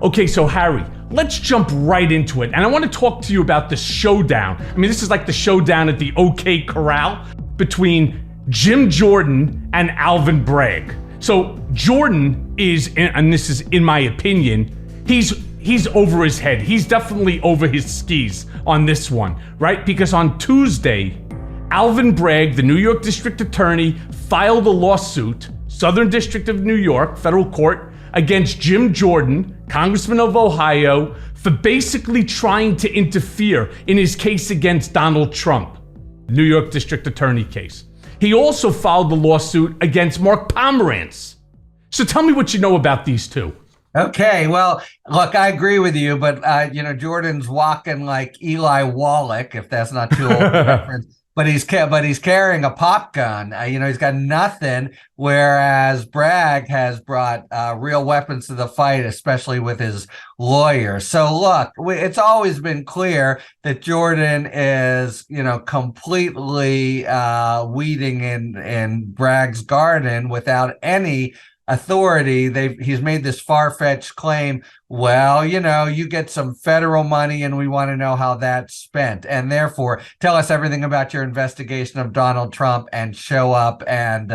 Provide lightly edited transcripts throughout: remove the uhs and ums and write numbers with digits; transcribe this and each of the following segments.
Okay, so Harry, let's jump right into it. And I want to talk to you about this showdown. I mean, this is like the showdown at the OK Corral between Jim Jordan and Alvin Bragg. So Jordan is, and this is in my opinion, he's over his head. He's definitely over his skis on this one, right? Because on Tuesday, Alvin Bragg, the New York District Attorney, filed a lawsuit, Southern District of New York, federal court, against Jim Jordan, Congressman of Ohio, for basically trying to interfere in his case against Donald Trump, New York District Attorney case. He also filed the lawsuit against Mark Pomerantz. So tell me what you know about these two. Okay, well, look, I agree with you, but Jordan's walking like Eli Wallach, if that's not too old a reference. But he's carrying a pop gun. He's got nothing. Whereas Bragg has brought real weapons to the fight, especially with his lawyer. So look, it's always been clear that Jordan is, completely weeding in Bragg's garden without any authority. He's made this far-fetched claim. Well, you get some federal money and we want to know how that's spent. And therefore, tell us everything about your investigation of Donald Trump and show up and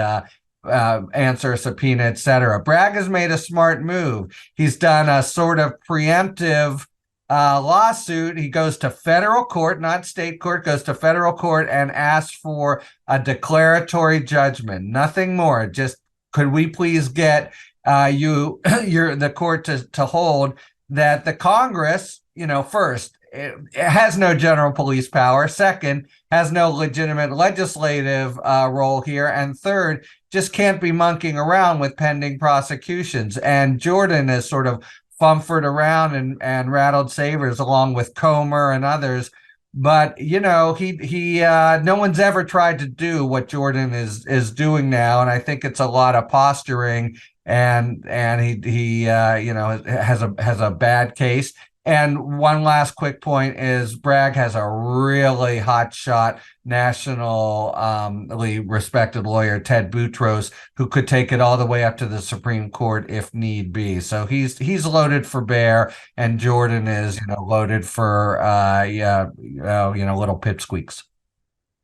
answer a subpoena, etc. Bragg has made a smart move. He's done a sort of preemptive lawsuit. He goes to federal court, not state court, goes to federal court and asks for a declaratory judgment. Nothing more. Just, could we please get the court to hold that the Congress, first, it has no general police power. Second, has no legitimate legislative role here. And third, just can't be monkeying around with pending prosecutions. And Jordan has sort of fumfered around and rattled sabers along with Comer and others. But he no one's ever tried to do what Jordan is doing now, and I think it's a lot of posturing, and he has a bad case. And one last quick point is Bragg has a really hotshot, nationally respected lawyer, Ted Boutros, who could take it all the way up to the Supreme Court if need be. So he's loaded for bear, and Jordan is loaded for little pipsqueaks.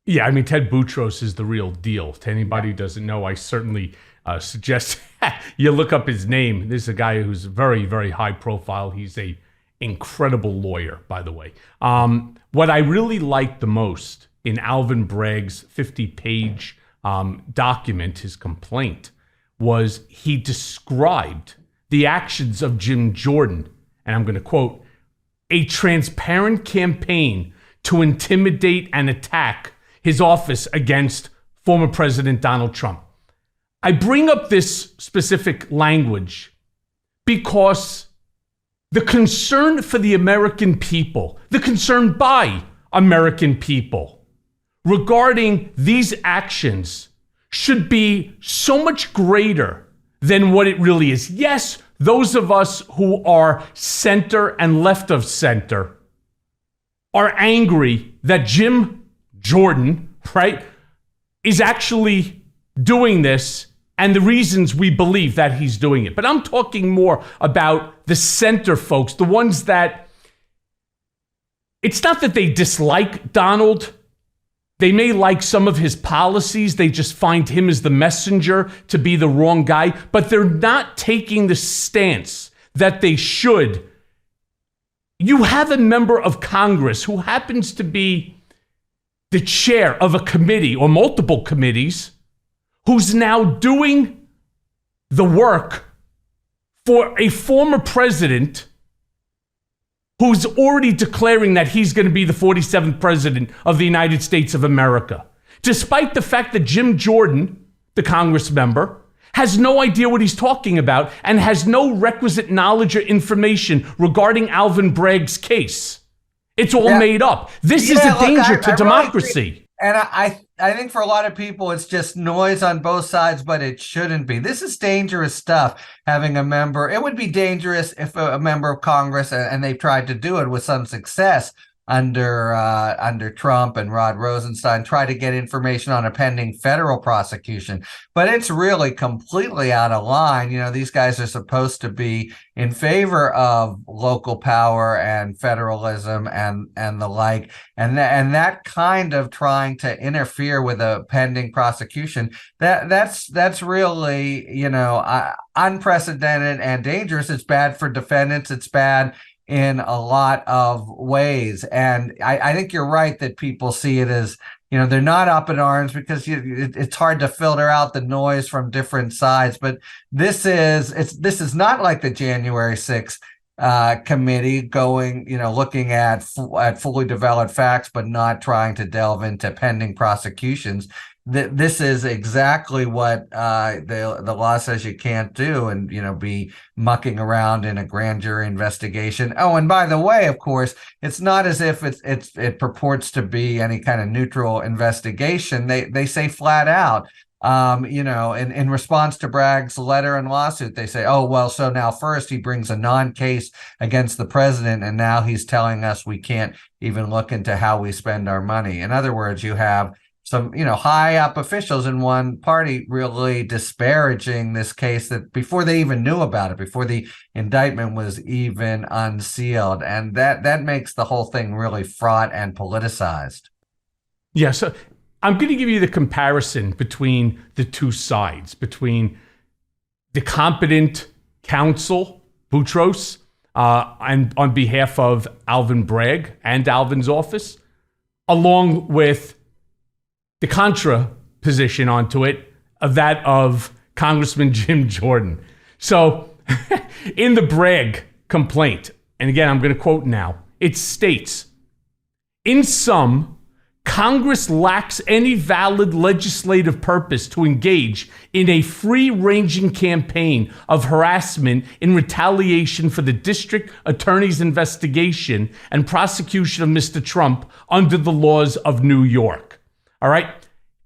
Yeah, I mean, Ted Boutros is the real deal. To anybody who doesn't know, I certainly suggest you look up his name. This is a guy who's very, very high profile. He's a incredible lawyer, by the way. What I really liked the most in Alvin Bragg's 50-page document, his complaint, was he described the actions of Jim Jordan, and I'm going to quote, a transparent campaign to intimidate and attack his office against former President Donald Trump. I bring up this specific language because the concern for the American people, the concern by American people regarding these actions should be so much greater than what it really is. Yes, those of us who are center and left of center are angry that Jim Jordan, right, is actually doing this and the reasons we believe that he's doing it. But I'm talking more about the center folks, the ones that, it's not that they dislike Donald. They may like some of his policies. They just find him as the messenger to be the wrong guy, but they're not taking the stance that they should. You have a member of Congress who happens to be the chair of a committee or multiple committees who's now doing the work for a former president who's already declaring that he's going to be the 47th president of the United States of America, despite the fact that Jim Jordan, the Congress member, has no idea what he's talking about and has no requisite knowledge or information regarding Alvin Bragg's case. It's all made up. This is a danger to democracy. Really, and I think for a lot of people, it's just noise on both sides, but it shouldn't be. This is dangerous stuff, having a member. It would be dangerous if a member of Congress, and they've tried to do it with some success, under Trump and Rod Rosenstein, try to get information on a pending federal prosecution. But it's really completely out of line. These guys are supposed to be in favor of local power and federalism and the like, and that kind of trying to interfere with a pending prosecution, that's really unprecedented and dangerous. It's bad for defendants. It's bad in a lot of ways. And I think you're right that people see it as, they're not up in arms because it's hard to filter out the noise from different sides. But this is not like the January 6th committee going, looking at fully developed facts, but not trying to delve into pending prosecutions. This is exactly what the law says you can't do, and be mucking around in a grand jury investigation. Oh, and by the way, of course, it's not as if it purports to be any kind of neutral investigation. They say flat out, in response to Bragg's letter and lawsuit, they say, oh, well, so now first he brings a non-case against the president, and now he's telling us we can't even look into how we spend our money. In other words, you have some, high up officials in one party really disparaging this case that before they even knew about it, before the indictment was even unsealed. And that makes the whole thing really fraught and politicized. Yeah, so I'm going to give you the comparison between the two sides, between the competent counsel, Boutros, and on behalf of Alvin Bragg and Alvin's office, along with the contra position onto it of that of Congressman Jim Jordan. So in the Bragg complaint, and again, I'm going to quote now, it states, in sum, Congress lacks any valid legislative purpose to engage in a free-ranging campaign of harassment in retaliation for the district attorney's investigation and prosecution of Mr. Trump under the laws of New York. All right?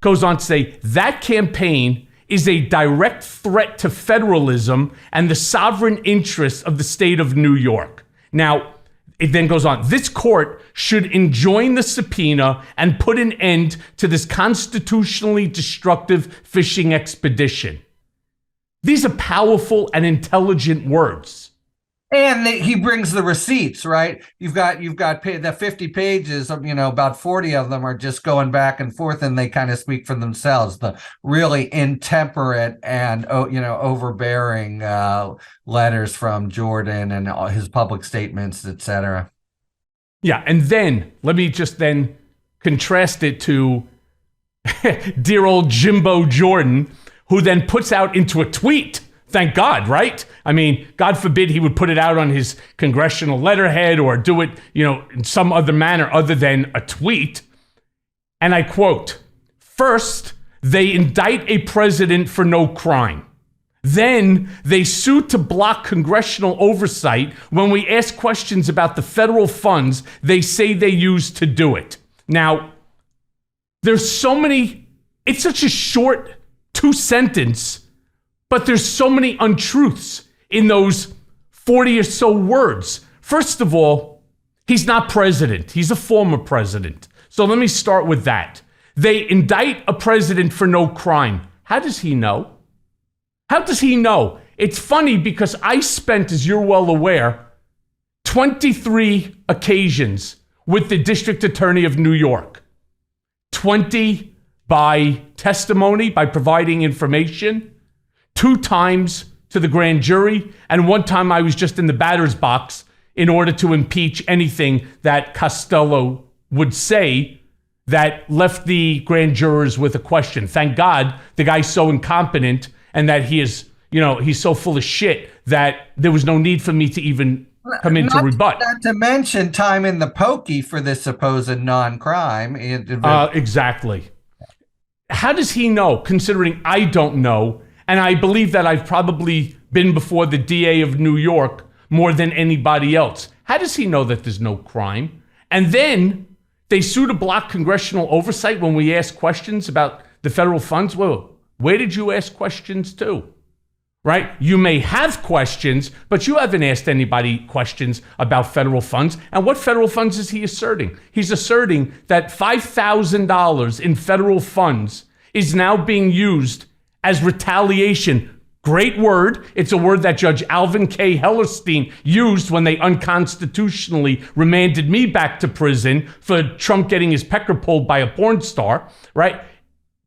Goes on to say, that campaign is a direct threat to federalism and the sovereign interests of the state of New York. Now, it then goes on, this court should enjoin the subpoena and put an end to this constitutionally destructive fishing expedition. These are powerful and intelligent words. And he brings the receipts, right? You've got the 50 pages, about 40 of them are just going back and forth, and they kind of speak for themselves. The really intemperate and overbearing letters from Jordan and all his public statements, etc. Yeah, and then let me just then contrast it to dear old Jimbo Jordan, who then puts out into a tweet. Thank God, right? I mean, God forbid he would put it out on his congressional letterhead or do it, in some other manner other than a tweet. And I quote, first, they indict a president for no crime. Then they sue to block congressional oversight when we ask questions about the federal funds they say they use to do it. Now, there's so many, it's such a short 2-sentence, but there's so many untruths in those 40 or so words. First of all, he's not president. He's a former president. So let me start with that. They indict a president for no crime. How does he know? How does he know? It's funny because I spent, as you're well aware, 23 occasions with the District Attorney of New York. 20 by testimony, by providing information, 2 times to the grand jury, and 1 time I was just in the batter's box in order to impeach anything that Costello would say that left the grand jurors with a question. Thank God the guy's so incompetent and that he is, he's so full of shit that there was no need for me to even come in to rebut. Not to mention time in the pokey for this supposed non-crime. Exactly. How does he know, considering I don't know? And I believe that I've probably been before the DA of New York more than anybody else. How does he know that there's no crime? And then they sue to block congressional oversight when we ask questions about the federal funds. Well, where did you ask questions to? right? You may have questions, but you haven't asked anybody questions about federal funds. And what federal funds is he asserting? He's asserting that $5,000 in federal funds is now being used as retaliation. Great word. It's a word that Judge Alvin K. Hellerstein used when they unconstitutionally remanded me back to prison for Trump getting his pecker pulled by a porn star, right?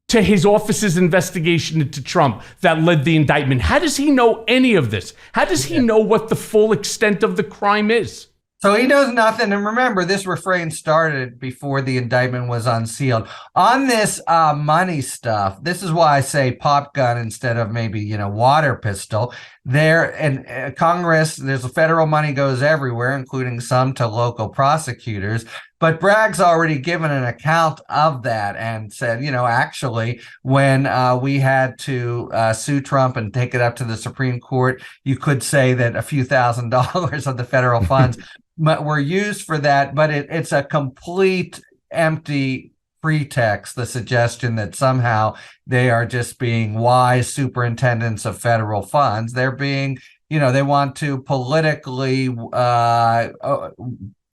To his office's investigation into Trump that led the indictment. How does he know any of this? How does he know what the full extent of the crime is? So he knows nothing. And remember, this refrain started before the indictment was unsealed. On this money stuff, this is why I say pop gun instead of maybe, water pistol. There in Congress, there's federal money goes everywhere, including some to local prosecutors. But Bragg's already given an account of that and said, actually, when we had to sue Trump and take it up to the Supreme Court, you could say that a few $1,000s of the federal funds were used for that. But it's a complete empty pretext, the suggestion that somehow they are just being wise superintendents of federal funds. They're being, they want to politically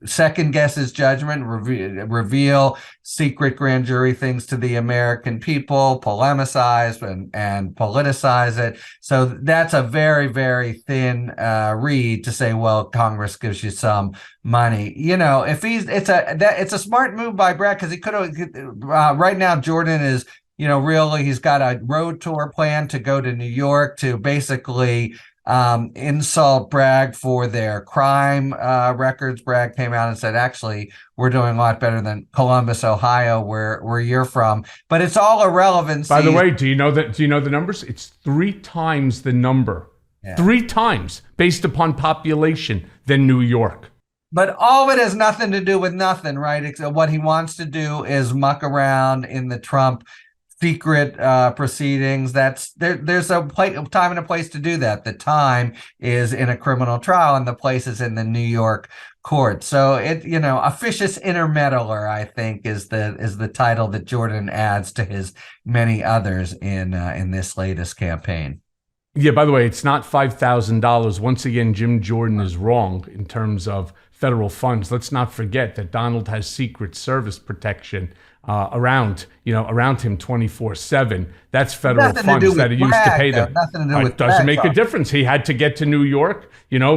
second guess his judgment, reveal secret grand jury things to the American people, polemicize and politicize it. So that's a very, very thin reed to say, well, Congress gives you some money. If it's a smart move by Bragg, because he could have right now. Jordan is, really, he's got a road tour plan to go to New York to basically insult Bragg for their crime records. Bragg came out and said, actually, we're doing a lot better than Columbus, Ohio, where you're from. But it's all irrelevant. By the way, do you know the numbers? It's 3 times the number. Yeah. 3 times based upon population than New York. But all of it has nothing to do with nothing, right? What he wants to do is muck around in the Trump secret proceedings. There's a time and a place to do that. The time is in a criminal trial, and the place is in the New York court. So officious intermeddler, I think, is the title that Jordan adds to his many others in this latest campaign. Yeah. By the way, it's not $5,000. Once again, Jim Jordan is wrong in terms of federal funds. Let's not forget that Donald has Secret Service protection around him 24/7. That's federal funds that are used to pay them. Nothing to do with it doesn't make a difference. He had to get to New York,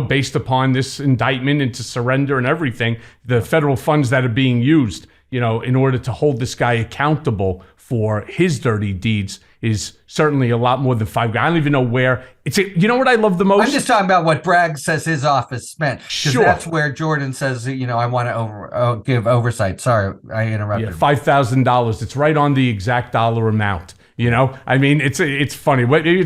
based upon this indictment and to surrender and everything. The federal funds that are being used, in order to hold this guy accountable for his dirty deeds is certainly a lot more than $5,000. I don't even know where it's. What I love the most? I'm just talking about what Bragg says his office spent. Sure. That's where Jordan says, I want to give oversight. Sorry, I interrupted. Yeah, $5,000. It's right on the exact dollar amount. It's funny. Maybe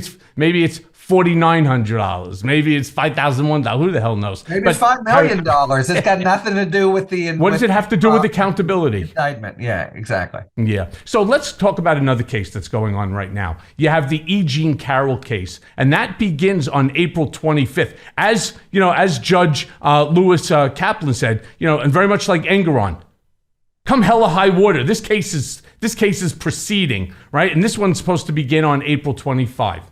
it's $4,900. Maybe it's $5,001. Who the hell knows? Maybe it's $5 million. It's got nothing to do with the. What does it have to do with accountability? Indictment. Yeah, exactly. Yeah. So let's talk about another case that's going on right now. You have the E. Jean Carroll case, and that begins on April 25th. As Judge Lewis Kaplan said, and very much like Engeron, come hell or high water. This case is proceeding, right? And this one's supposed to begin on April 25.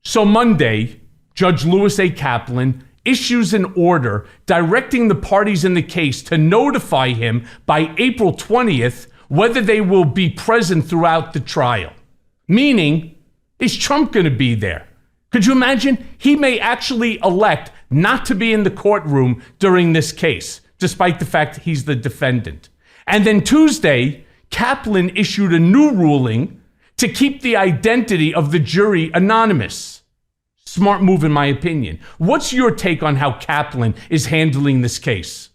So Monday, Judge Lewis A. Kaplan issues an order directing the parties in the case to notify him by April 20th whether they will be present throughout the trial. Meaning, is Trump going to be there? Could you imagine? He may actually elect not to be in the courtroom during this case, despite the fact he's the defendant. And then Tuesday, Kaplan issued a new ruling to keep the identity of the jury anonymous. Smart move, in my opinion. What's your take on how Kaplan is handling this case?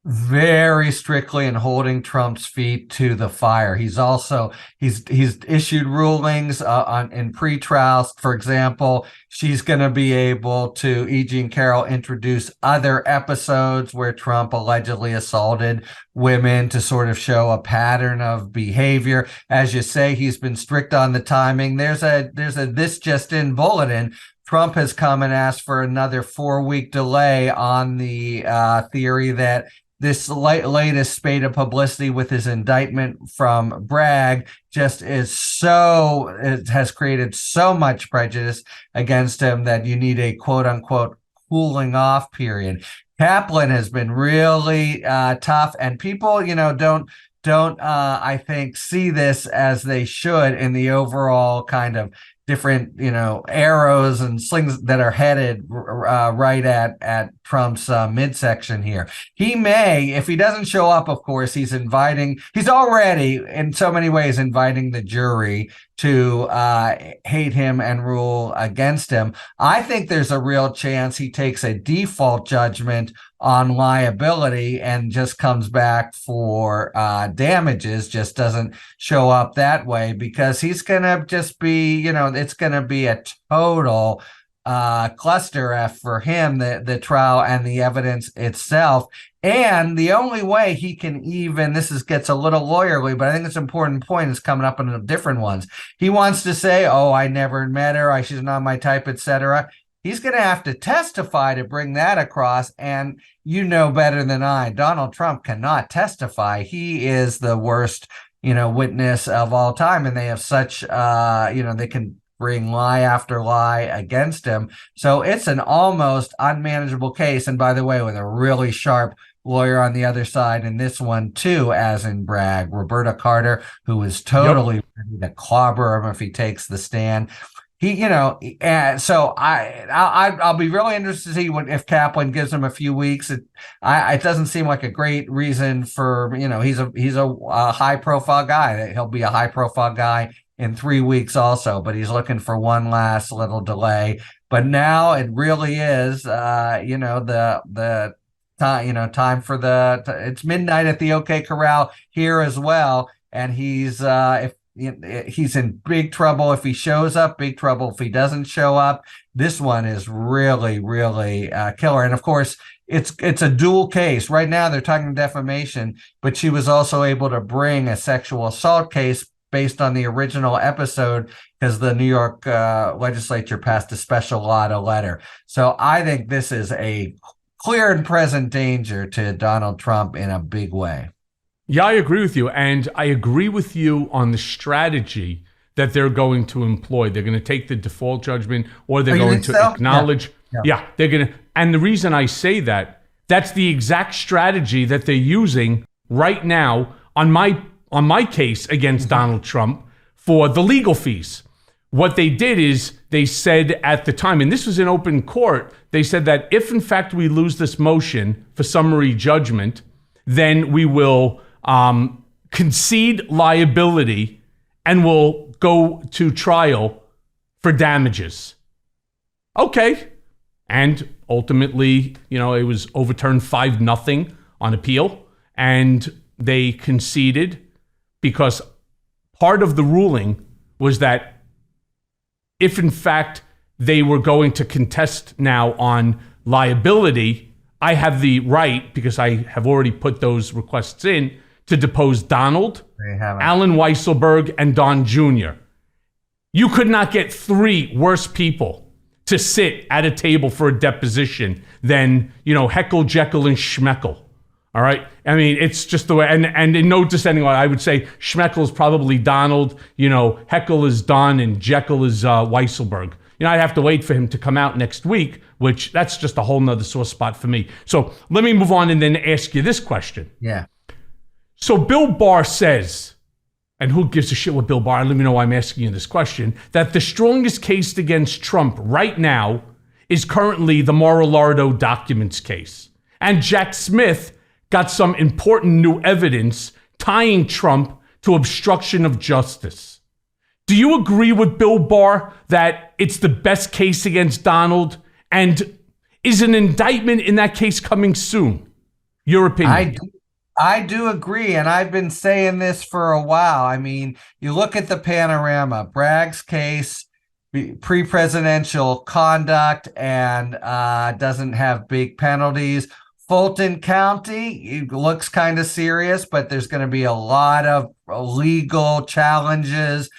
Very strictly and holding Trump's feet to the fire. He's issued rulings in pretrials. For example, she's going to be able to, E. Jean Carroll, introduce other episodes where Trump allegedly assaulted women to sort of show a pattern of behavior. As you say, he's been strict on the timing. There's a this just in bulletin. Trump has come and asked for another 4-week delay on the theory that this latest spate of publicity with his indictment from Bragg just it has created so much prejudice against him that you need a quote unquote cooling off period. Kaplan has been really tough, and people, don't I think see this as they should in the overall kind of different arrows and slings that are headed right at Trump's midsection here. He may, if he doesn't show up, of course, he's already in so many ways inviting the jury to hate him and rule against him. I think there's a real chance he takes a default judgment on liability and just comes back for damages, just doesn't show up that way, because he's going to just be, it's going to be a total cluster F for him, the trial and the evidence itself. And the only way he can gets a little lawyerly, but I think it's an important point, is coming up in different ones. He wants to say, oh, I never met her, she's not my type, etc. He's going to have to testify to bring that across. And you know better than I, Donald Trump cannot testify. He is the worst, witness of all time. And they have such, they can bring lie after lie against him. So it's an almost unmanageable case. And by the way, with a really sharp lawyer on the other side in this one too, as in Bragg, Roberta Carter, who is totally ready to clobber him if he takes the stand. So I'll be really interested to see if Kaplan gives him a few weeks. It doesn't seem like a great reason for, he's a high profile guy. He'll be a high profile guy in 3 weeks also, but he's looking for one last little delay. But now it really is, the time for it's midnight at the OK Corral here as well. And he's in big trouble if he shows up, big trouble if he doesn't show up. This one is really, really killer. And of course, it's a dual case. Right now, they're talking defamation, but she was also able to bring a sexual assault case based on the original episode, because the New York legislature passed a special law to let her. So I think this is a clear and present danger to Donald Trump in a big way. Yeah, I agree with you. And I agree with you on the strategy that they're going to employ. They're going to take the default judgment, or they're going to acknowledge. Yeah, they're going to. And the reason I say that's the exact strategy that they're using right now on my case against Donald Trump for the legal fees. What they did is they said at the time, and this was in open court, they said that if in fact we lose this motion for summary judgment, then we will concede liability and will go to trial for damages. Okay. And ultimately, it was overturned 5-0 on appeal, and they conceded because part of the ruling was that if in fact they were going to contest now on liability, I have the right, because I have already put those requests in, to depose Donald, Alan Weisselberg, and Don Jr. You could not get 3 worse people to sit at a table for a deposition than, Heckle, Jekyll, and Schmeckle. All right? I mean, it's just the way, and in no dissenting order, I would say Schmeckle is probably Donald, Heckle is Don, and Jekyll is Weisselberg. I'd have to wait for him to come out next week, which that's just a whole nother sore spot for me. So let me move on and then ask you this question. Yeah. So Bill Barr says, and who gives a shit what Bill Barr, let me know why I'm asking you this question, that the strongest case against Trump right now is currently the Mar-a-Lago documents case. And Jack Smith got some important new evidence tying Trump to obstruction of justice. Do you agree with Bill Barr that it's the best case against Donald? And is an indictment in that case coming soon? Your opinion? I do agree, and I've been saying this for a while. I mean, you look at the panorama, Bragg's case, pre-presidential conduct, and doesn't have big penalties. Fulton County, it looks kind of serious, but there's going to be a lot of legal challenges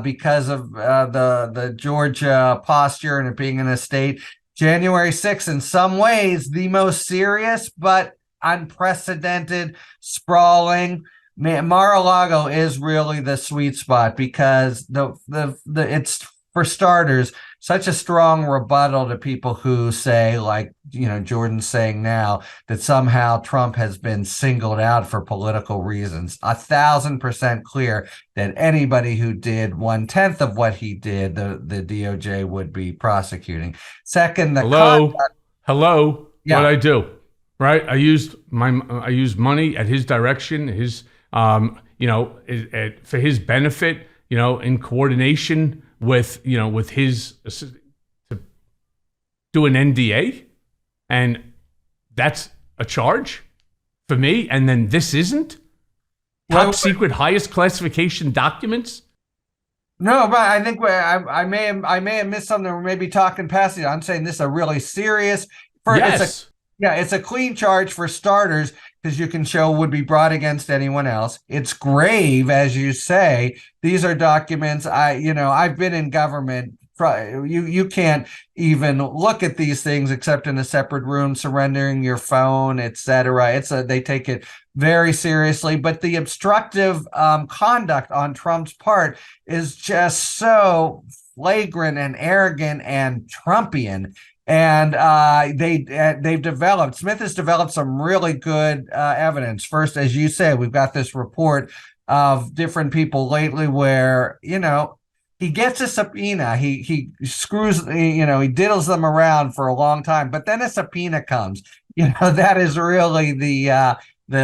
because of the Georgia posture and it being in a state. January 6th, in some ways, the most serious, but unprecedented, sprawling. Mar-a-Lago is really the sweet spot because it's, for starters, such a strong rebuttal to people who say, like, Jordan's saying now, that somehow Trump has been singled out for political reasons. 1,000% clear that anybody who did 1/10 of what he did, the DOJ would be prosecuting. Second, Hello. Yeah. What'd I do? Right? I used money at his direction, his for his benefit, in coordination with his to do an NDA, and that's a charge for me. And then this isn't top secret, highest classification documents. No, but I think I may have missed something. Or maybe talking past it. I'm saying this is a really serious. Yes. It's a clean charge for starters, because you can show would be brought against anyone else. It's grave, as you say. These are documents. I've been in government. You can't even look at these things except in a separate room, surrendering your phone, etc. They take it very seriously. But the obstructive conduct on Trump's part is just so flagrant and arrogant and Trumpian. And Smith has developed some really good evidence. First, as you say, we've got this report of different people lately where, he gets a subpoena, he screws, he diddles them around for a long time, but then a subpoena comes. That is really the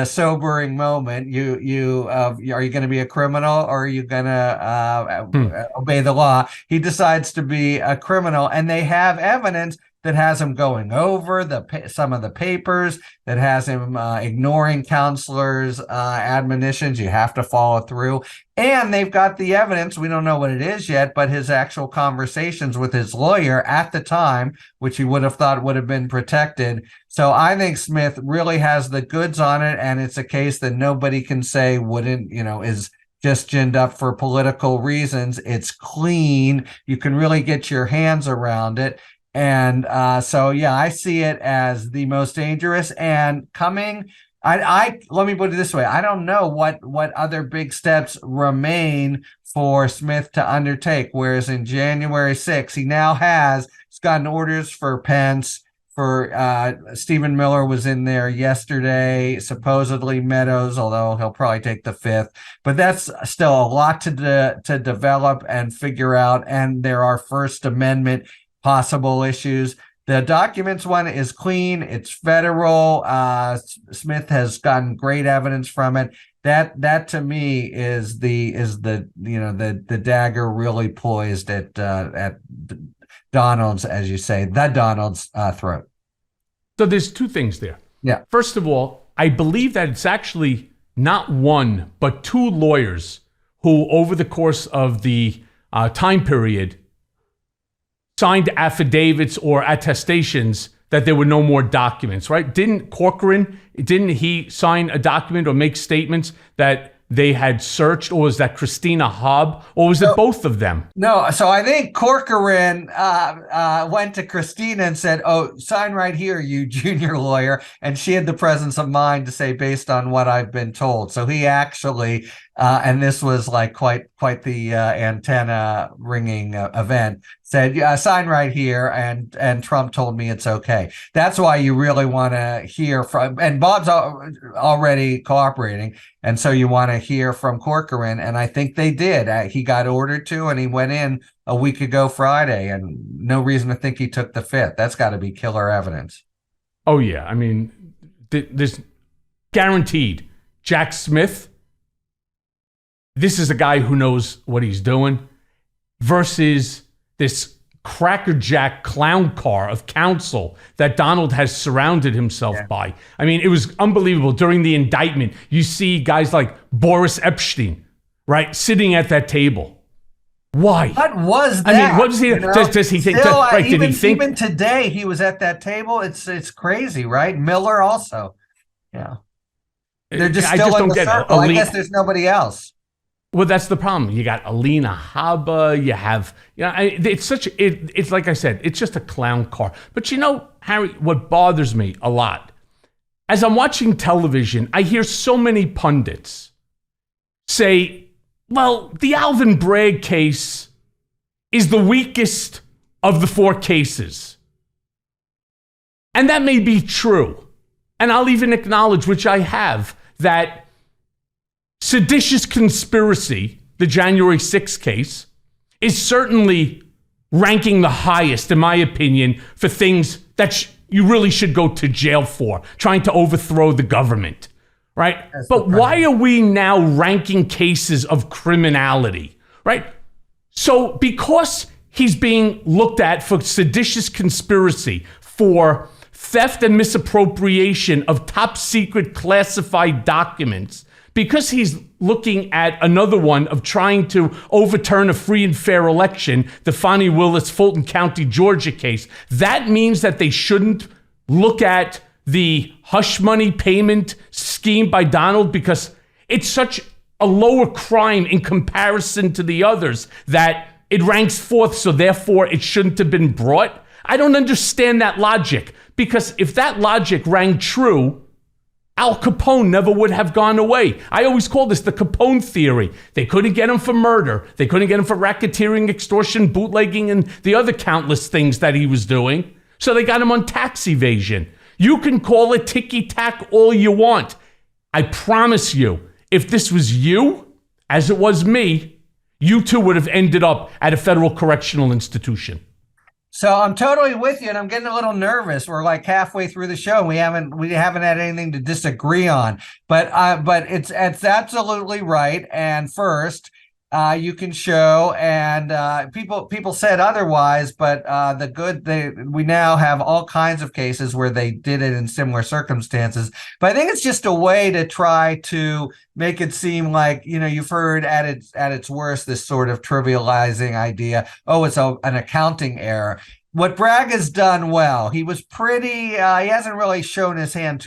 sobering moment. Are you going to be a criminal, or are you going to obey the law? He decides to be a criminal, and they have evidence that has him going over some of the papers, that has him ignoring counselors' admonitions. You have to follow through. And they've got the evidence, we don't know what it is yet, but his actual conversations with his lawyer at the time, which he would have thought would have been protected. So I think Smith really has the goods on it, and it's a case that nobody can say is just ginned up for political reasons. It's clean. You can really get your hands around it. And I see it as the most dangerous and coming. Let me put it this way. I don't know what other big steps remain for Smith to undertake. Whereas in January 6th, he's gotten orders for Pence, for Stephen Miller was in there yesterday, supposedly Meadows, although he'll probably take the 5th. But that's still a lot to develop and figure out. And there are First Amendment possible issues. The documents one is clean. It's federal. Smith has gotten great evidence from it. That to me is the dagger really poised at Donald's, as you say, Donald's throat. So there's two things there. Yeah. First of all, I believe that it's actually not one, but two lawyers who, over the course of the time period, signed affidavits or attestations that there were no more documents, right? Didn't he sign a document or make statements that they had searched, or was that Christina Hobb, or was it both of them? No, so I think Corcoran went to Christina and said, "Oh, sign right here, you junior lawyer," and she had the presence of mind to say, "Based on what I've been told." So he actually, and this was like quite the antenna ringing event, said, "Yeah, sign right here," and Trump told me it's okay. That's why you really want to hear from, and Bob's already cooperating, and so you want to hear from Corcoran, and I think they did. He got ordered to, and he went in a week ago Friday, and no reason to think he took the 5th. That's got to be killer evidence. Oh yeah, I mean, there's guaranteed Jack Smith. This is a guy who knows what he's doing, versus this crackerjack clown car of counsel that Donald has surrounded himself by. I mean, it was unbelievable. During the indictment, you see guys like Boris Epstein, right, sitting at that table. Why? What was that? I mean, what does he? Does he think? Still, did he think? Even today, he was at that table. It's crazy, right? Miller also. Yeah, they're just still in the circle. I guess there's nobody else. Well, that's the problem. You got Alina Habba. You have, it's like I said, it's just a clown car. But Harry, what bothers me a lot as I'm watching television, I hear so many pundits say, well, the Alvin Bragg case is the weakest of the 4 cases. And that may be true. And I'll even acknowledge, which I have, that seditious conspiracy, the January 6th case, is certainly ranking the highest, in my opinion, for things that you really should go to jail for, trying to overthrow the government, right? But why are we now ranking cases of criminality, right? So because he's being looked at for seditious conspiracy, for theft and misappropriation of top secret classified documents, because he's looking at another one of trying to overturn a free and fair election, the Fonnie Willis Fulton County, Georgia case, that means that they shouldn't look at the hush money payment scheme by Donald because it's such a lower crime in comparison to the others that it ranks 4th, so therefore it shouldn't have been brought. I don't understand that logic, because if that logic rang true, Al Capone never would have gone away. I always call this the Capone theory. They couldn't get him for murder. They couldn't get him for racketeering, extortion, bootlegging, and the other countless things that he was doing. So they got him on tax evasion. You can call it ticky-tack all you want. I promise you, if this was you, as it was me, you too would have ended up at a federal correctional institution. So I'm totally with you, and I'm getting a little nervous. We're like halfway through the show. We haven't had anything to disagree on, but it's absolutely right. And first, you can show, and people said otherwise, but we now have all kinds of cases where they did it in similar circumstances. But I think it's just a way to try to make it seem like, you've heard at its worst this sort of trivializing idea. Oh, it's an accounting error. What Bragg has done well, he was he hasn't really shown his hand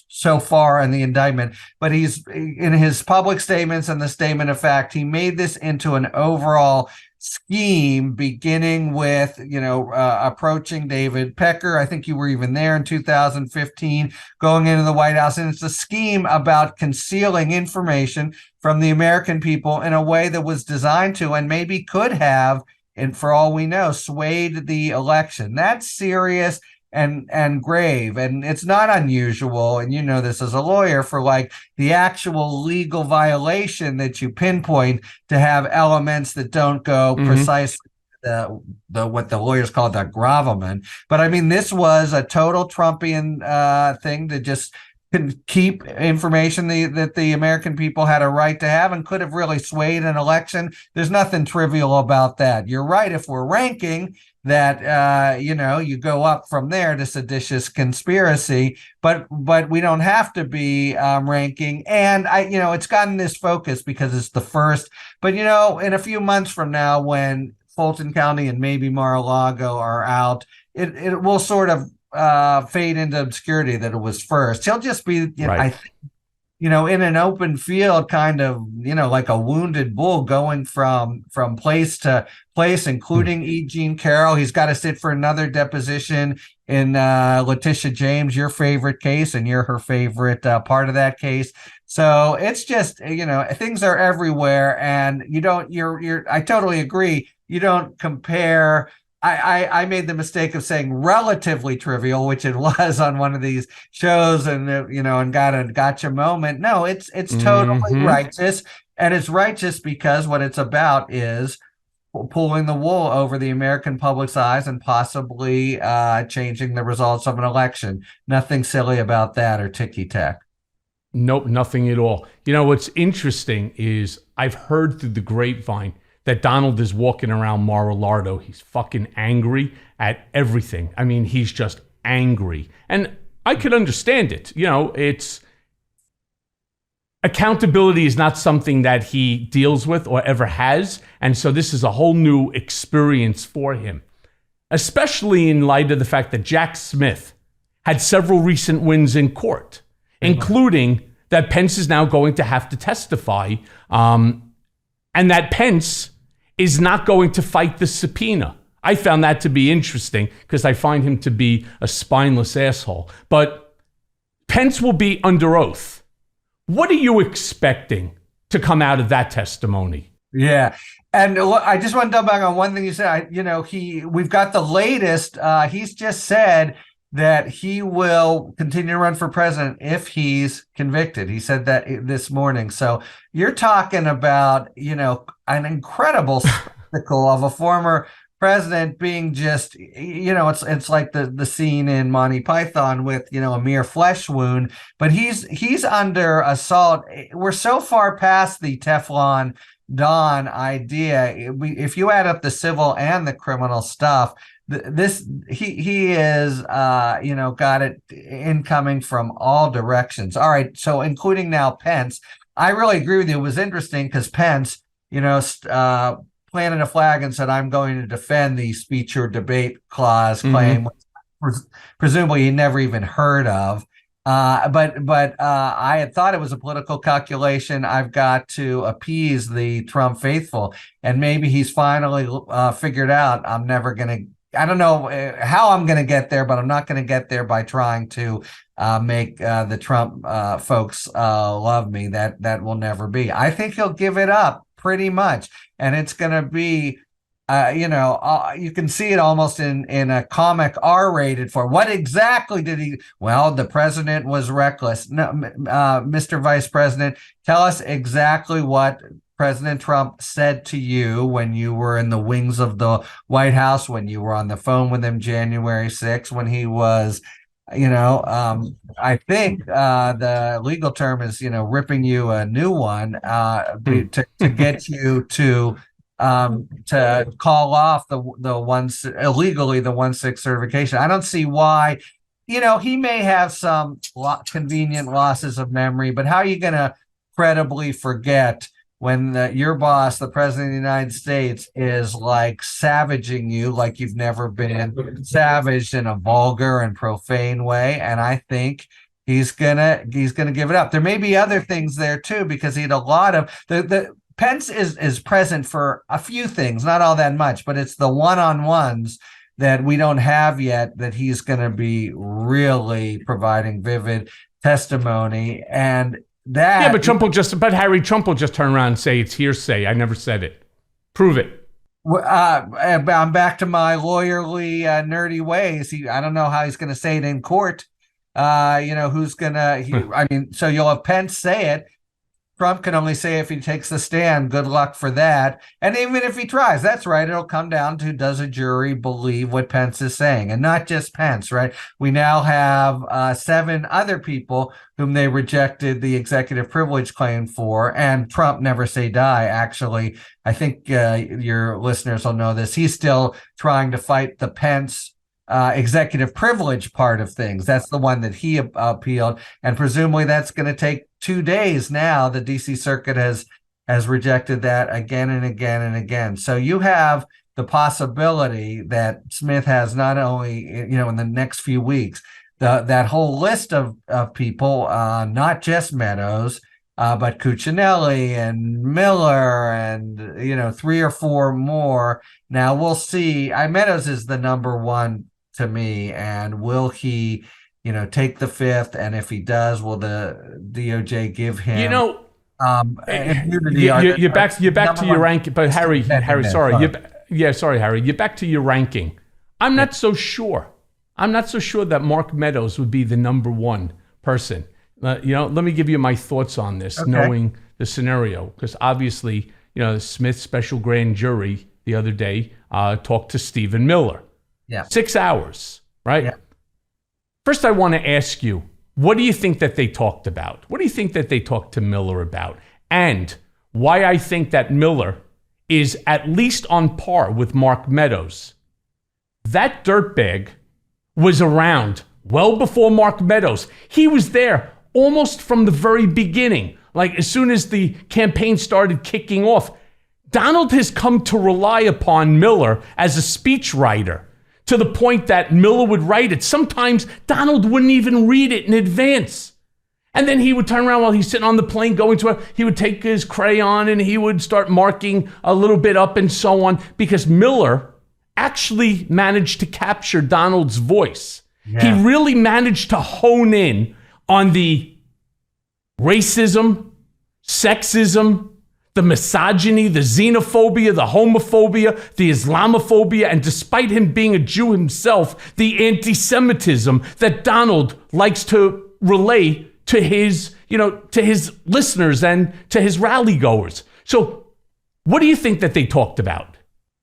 so far in the indictment, but he's in his public statements and the statement of fact, he made this into an overall scheme, beginning with, approaching David Pecker. I think you were even there in 2015, going into the White House. And it's a scheme about concealing information from the American people in a way that was designed to, and maybe could have, and for all we know, swayed the election. That's serious and grave. And it's not unusual, and you know this as a lawyer, for like the actual legal violation that you pinpoint to have elements that don't go precisely the what the lawyers call the gravamen. But I mean, this was a total Trumpian thing to just keep information that the American people had a right to have and could have really swayed an election. There's nothing trivial about that. You're right. If we're ranking that, you go up from there to seditious conspiracy, but we don't have to be ranking. And it's gotten this focus because it's the first. But in a few months from now, when Fulton County and maybe Mar-a-Lago are out, it will sort of fade into obscurity that it was first. He'll just be, right. I think, in an open field, kind of, like a wounded bull going from place to place, including E. Jean Carroll. He's got to sit for another deposition in Letitia James, your favorite case, and you're her favorite part of that case. So it's just, things are everywhere, and I totally agree. You don't compare. I made the mistake of saying relatively trivial, which it was on one of these shows, and and got a gotcha moment. No, it's totally righteous, and it's righteous because what it's about is pulling the wool over the American public's eyes and possibly changing the results of an election. Nothing silly about that or ticky-tack. Nope, nothing at all. What's interesting is I've heard through the grapevine that Donald is walking around Mar-a-Lago. He's fucking angry at everything. I mean, he's just angry. And I could understand it. It's accountability is not something that he deals with or ever has. And so this is a whole new experience for him, especially in light of the fact that Jack Smith had several recent wins in court, including that Pence is now going to have to testify, and that Pence is not going to fight the subpoena. I found that to be interesting because I find him to be a spineless asshole. But Pence will be under oath. What are you expecting to come out of that testimony? Yeah. And I just want to double back on one thing you said. We've got the latest. He's just said that he will continue to run for president if he's convicted. He said that this morning. So you're talking about, an incredible spectacle of a former president being just, it's like the scene in Monty Python with, a mere flesh wound, but he's under assault. We're so far past the Teflon Don idea. If you add up the civil and the criminal stuff, he is got it incoming from all directions. All right, so including now Pence. I really agree with you. It was interesting because Pence, planted a flag and said, "I'm going to defend the speech or debate clause claim," presumably he never even heard of. But I had thought it was a political calculation. I've got to appease the Trump faithful, and maybe he's finally figured out I don't know how I'm going to get there, but I'm not going to get there by trying to make the Trump folks love me. That will never be. I think he'll give it up pretty much, and it's going to be. You can see it almost in a comic R-rated form. What exactly did he? Well, the president was reckless. No, Mr. Vice President, tell us exactly what President Trump said to you when you were in the wings of the White House, when you were on the phone with him January 6th, when he was, I think the legal term is, ripping you a new one to get you to call off the illegally the 1-6 certification. I don't see why. He may have some convenient losses of memory, but how are you going to credibly forget when your boss, the president of the United States, is like savaging you like you've never been savaged in a vulgar and profane way? And I think he's gonna give it up. There may be other things there too, because he had a lot of the Pence is present for a few things, not all that much, but it's the one-on-ones that we don't have yet that he's going to be really providing vivid testimony. And that... Yeah, but Harry, Trump will just turn around and say it's hearsay. I never said it. Prove it. I'm back to my lawyerly, nerdy ways. I don't know how he's going to say it in court. Who's going to... so you'll have Pence say it. Trump can only say if he takes the stand. Good luck for that. And even if he tries, that's right. It'll come down to, does a jury believe what Pence is saying? And not just Pence, right? We now have 7 other people whom they rejected the executive privilege claim for. And Trump never say die. Actually, I think your listeners will know this. He's still trying to fight the Pence executive privilege part of things. That's the one that he appealed, and presumably that's going to take 2 days now. The DC Circuit has rejected that again and again and again. So you have the possibility that Smith has not only, in the next few weeks, that whole list of people, not just Meadows, but Cuccinelli and Miller and, 3 or 4 more. Now we'll see. Meadows is the number one to me, and will he, take the 5th? And if he does, will the DOJ give him? Immunity? You're back to your ranking, but Harry, sorry, Harry, you're back to your ranking. I'm not so sure. I'm not so sure that Mark Meadows would be the number one person. Let me give you my thoughts on this, knowing the scenario, because obviously, the Smith special grand jury the other day talked to Stephen Miller. Yeah. 6 hours, right? Yeah. First, I want to ask you, what do you think that they talked about? What do you think that they talked to Miller about? And why I think that Miller is at least on par with Mark Meadows. That dirtbag was around well before Mark Meadows. He was there almost from the very beginning. Like as soon as the campaign started kicking off, Donald has come to rely upon Miller as a speechwriter, to the point that Miller would write it. Sometimes Donald wouldn't even read it in advance. And then he would turn around while he's sitting on the plane going to he would take his crayon and he would start marking a little bit up and so on, because Miller actually managed to capture Donald's voice. Yeah. He really managed to hone in on the racism, sexism, the misogyny, the xenophobia, the homophobia, the Islamophobia, and despite him being a Jew himself, the anti-Semitism that Donald likes to relay to his, to his listeners and to his rally goers. So what do you think that they talked about?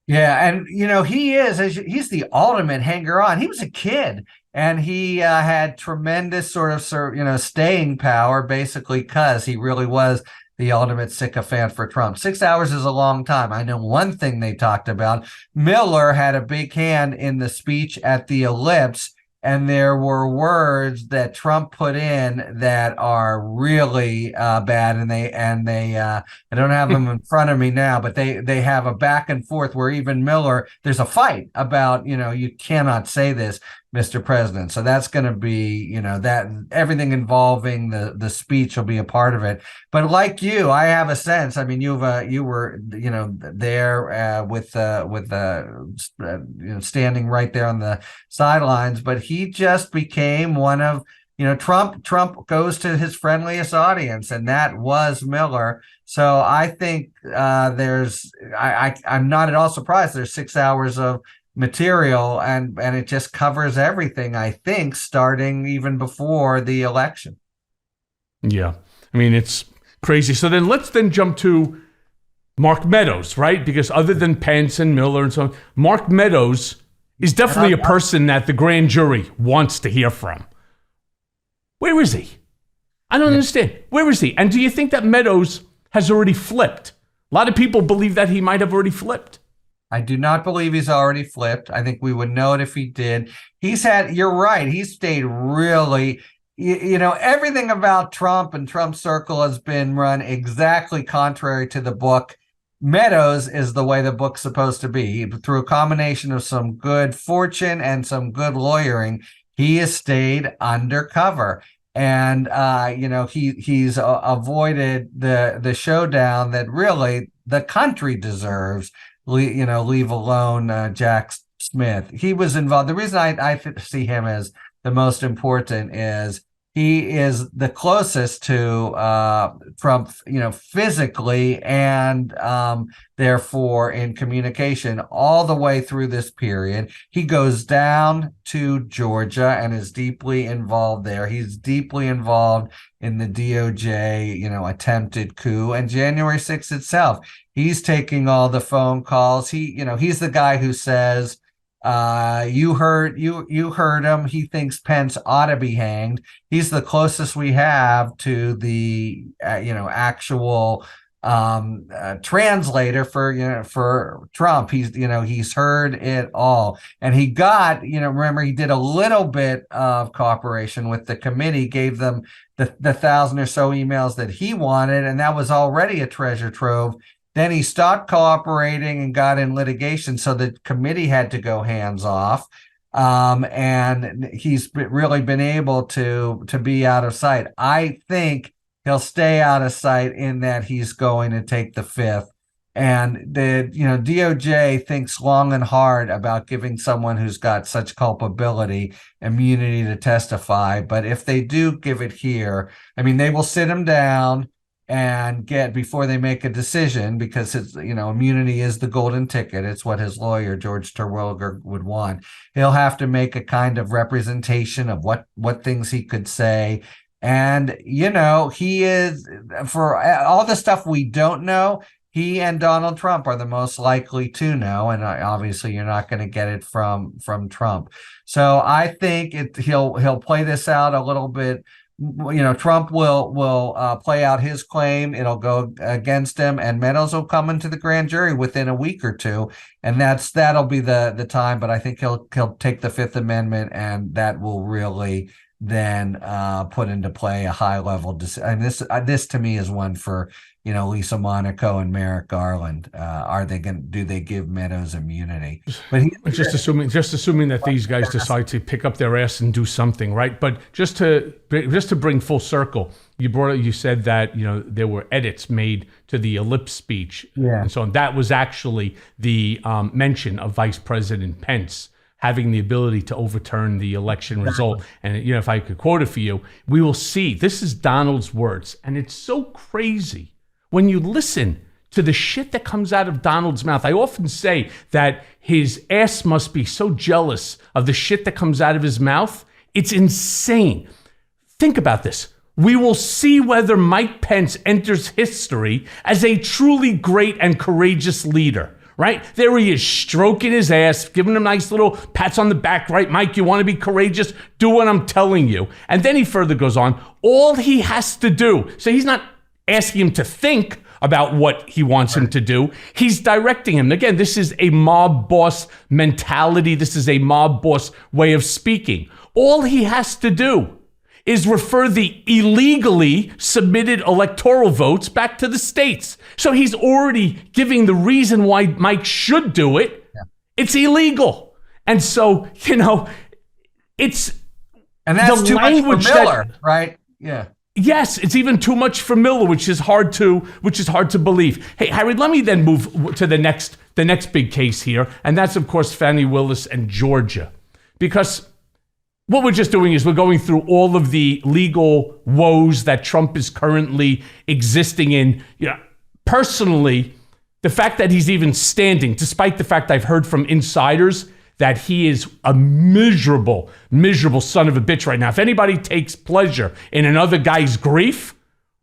Yeah, and he's the ultimate hanger-on. He was a kid, and he had tremendous sort of staying power, basically, because he really was the ultimate sycophant for Trump. 6 hours is a long time. I know one thing they talked about. Miller had a big hand in the speech at the Ellipse, and there were words that Trump put in that are really bad, and they I don't have them in front of me now, but they have a back and forth where even Miller, there's a fight about, you cannot say this, Mr. President. So that's going to be, that everything involving the speech will be a part of it. But like you, I have a sense. I mean, you were there with standing right there on the sidelines, but he just became one of, Trump goes to his friendliest audience, and that was Miller. So I think I'm not at all surprised there's 6 hours of material, and it just covers everything, I think, starting even before the election. Yeah. I mean, it's crazy. So then let's jump to Mark Meadows, right? Because other than Pence and Miller and so on, Mark Meadows is definitely a person that the grand jury wants to hear from. Where is he? I don't understand. Where is he? And do you think that Meadows has already flipped? A lot of people believe that he might have already flipped. I do not believe he's already flipped. I think we would know it if he did. You're right. He's stayed really, everything about Trump and Trump's circle has been run exactly contrary to the book. Meadows is the way the book's supposed to be. Through a combination of some good fortune and some good lawyering, he has stayed undercover. And, he's avoided the showdown that really the country deserves. Leave alone Jack Smith. He was involved. The reason I see him as the most important is he is the closest to Trump, physically and therefore in communication all the way through this period. He goes down to Georgia and is deeply involved there. He's deeply involved in the DOJ, attempted coup, and January 6th itself. He's taking all the phone calls. He's the guy who says, you heard him. He thinks Pence ought to be hanged. He's the closest we have to the, actual translator for Trump. He's heard it all, and he got, remember, he did a little bit of cooperation with the committee, gave them the 1,000 or so emails that he wanted, and that was already a treasure trove. Then he stopped cooperating and got in litigation, so the committee had to go hands off. And he's really been able to be out of sight. I think he'll stay out of sight in that he's going to take the fifth. And the DOJ thinks long and hard about giving someone who's got such culpability immunity to testify. But if they do give it here, I mean, they will sit him down and before they make a decision, because it's, immunity is the golden ticket. It's what his lawyer, George Terwilliger, would want. He'll have to make a kind of representation of what things he could say. And, he is, for all the stuff we don't know, he and Donald Trump are the most likely to know. And obviously you're not going to get it from Trump. So I think he'll play this out a little bit. Trump will play out his claim. It'll go against him, and Meadows will come into the grand jury within a week or two, and that'll be the time. But I think he'll take the Fifth Amendment, and that will really then put into play a high level. And this to me is one for Lisa Monaco and Merrick Garland. Do they give Meadows immunity? But just assuming that these guys decide to pick up their ass and do something, right? But just to bring full circle, you said that there were edits made to the Ellipse speech, yeah, and so on. That was actually the mention of Vice President Pence having the ability to overturn the election result. And, if I could quote it for you, we will see. This is Donald's words. And it's so crazy when you listen to the shit that comes out of Donald's mouth. I often say that his ass must be so jealous of the shit that comes out of his mouth. It's insane. Think about this. We will see whether Mike Pence enters history as a truly great and courageous leader. Right? There he is, stroking his ass, giving him nice little pats on the back. Right, Mike, you want to be courageous? Do what I'm telling you. And then he further goes on, all he has to do, so he's not asking him to think about what he wants him to do. He's directing him. Again, this is a mob boss mentality. This is a mob boss way of speaking. All he has to do is refer the illegally submitted electoral votes back to the states. So he's already giving the reason why Mike should do it. Yeah. It's illegal. And so, it's... And that's too much for Miller, right? Yeah. Yes, it's even too much for Miller, which is hard to believe. Hey, Harry, let me then move to the next big case here, and that's, of course, Fani Willis and Georgia. Because what we're just doing is we're going through all of the legal woes that Trump is currently existing in. Personally, the fact that he's even standing, despite the fact I've heard from insiders that he is a miserable, miserable son of a bitch right now. If anybody takes pleasure in another guy's grief,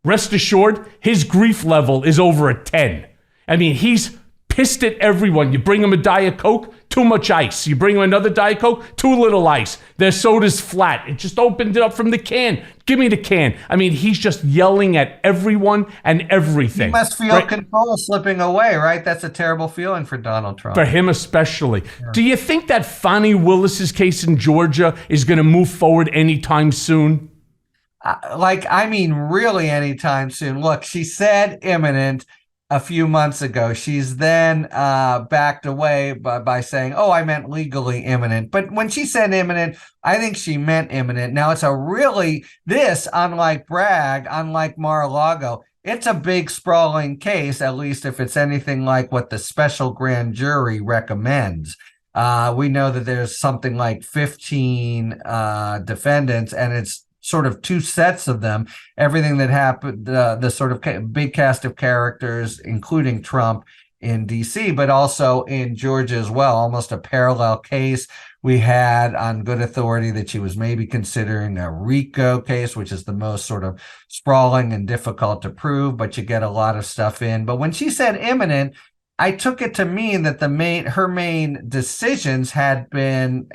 rest assured, his grief level is over a 10. I mean, he's pissed at everyone. You bring him a Diet Coke, too much ice. You bring him another Diet Coke, too little ice. Their soda's flat. It just opened it up from the can. Give me the can. I mean, he's just yelling at everyone and everything. He must feel control slipping away, right? That's a terrible feeling for Donald Trump. For him especially. Yeah. Do you think that Fani Willis's case in Georgia is going to move forward anytime soon? Really anytime soon. Look, she said imminent a few months ago. She's then backed away by saying, oh, I meant legally imminent. But when she said imminent, I think she meant imminent. Now, it's unlike Bragg, unlike Mar-a-Lago, it's a big sprawling case, at least if it's anything like what the special grand jury recommends. We know that there's something like 15 defendants, and it's sort of two sets of them. Everything that happened, the sort of big cast of characters, including Trump in DC, but also in Georgia as well, almost a parallel case. We had on good authority that she was maybe considering a RICO case, which is the most sort of sprawling and difficult to prove, but you get a lot of stuff in. But when she said imminent, I took it to mean that her main decisions had been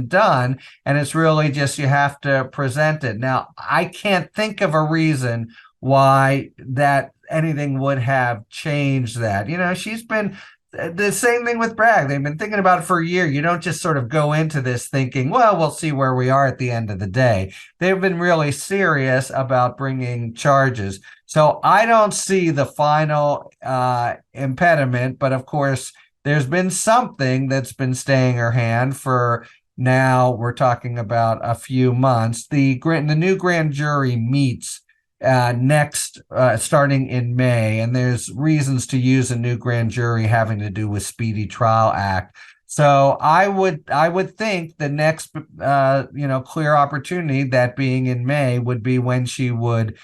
done, and it's really just you have to present it. Now, I can't think of a reason why that anything would have changed that. She's been the same thing with Bragg. They've been thinking about it for a year. You don't just sort of go into this thinking, well, we'll see where we are at the end of the day. They've been really serious about bringing charges. So I don't see the final impediment, but of course, there's been something that's been staying her hand for now. We're talking about a few months. The new grand jury meets next, starting in May, and there's reasons to use a new grand jury having to do with Speedy Trial Act. So I would think the next clear opportunity, that being in May, would be when she would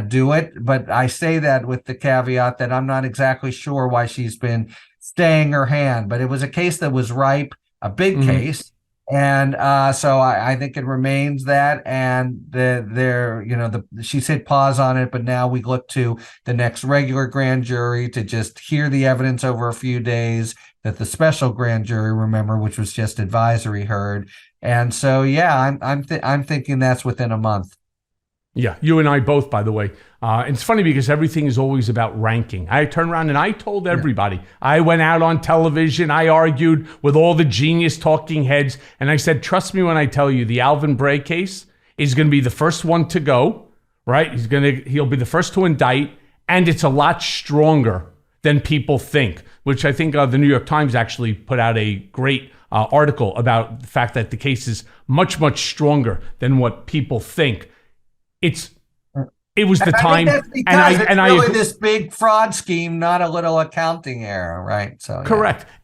do it. But I say that with the caveat that I'm not exactly sure why she's been staying her hand. But it was a case that was ripe, a big case. And so I think it remains that, and she's hit pause on it, but now we look to the next regular grand jury to just hear the evidence over a few days that the special grand jury, remember, which was just advisory, heard. And so, yeah, I'm thinking that's within a month. Yeah, you and I both, by the way. It's funny because everything is always about ranking. I turned around and I told everybody. Yeah. I went out on television. I argued with all the genius talking heads. And I said, trust me when I tell you, the Alvin Bragg case is going to be the first one to go, right? He'll be the first to indict. And it's a lot stronger than people think, which I think the New York Times actually put out a great article about the fact that the case is much, much stronger than what people think. It was the time, and I really this big fraud scheme, not a little accounting error, right? So correct. Yeah.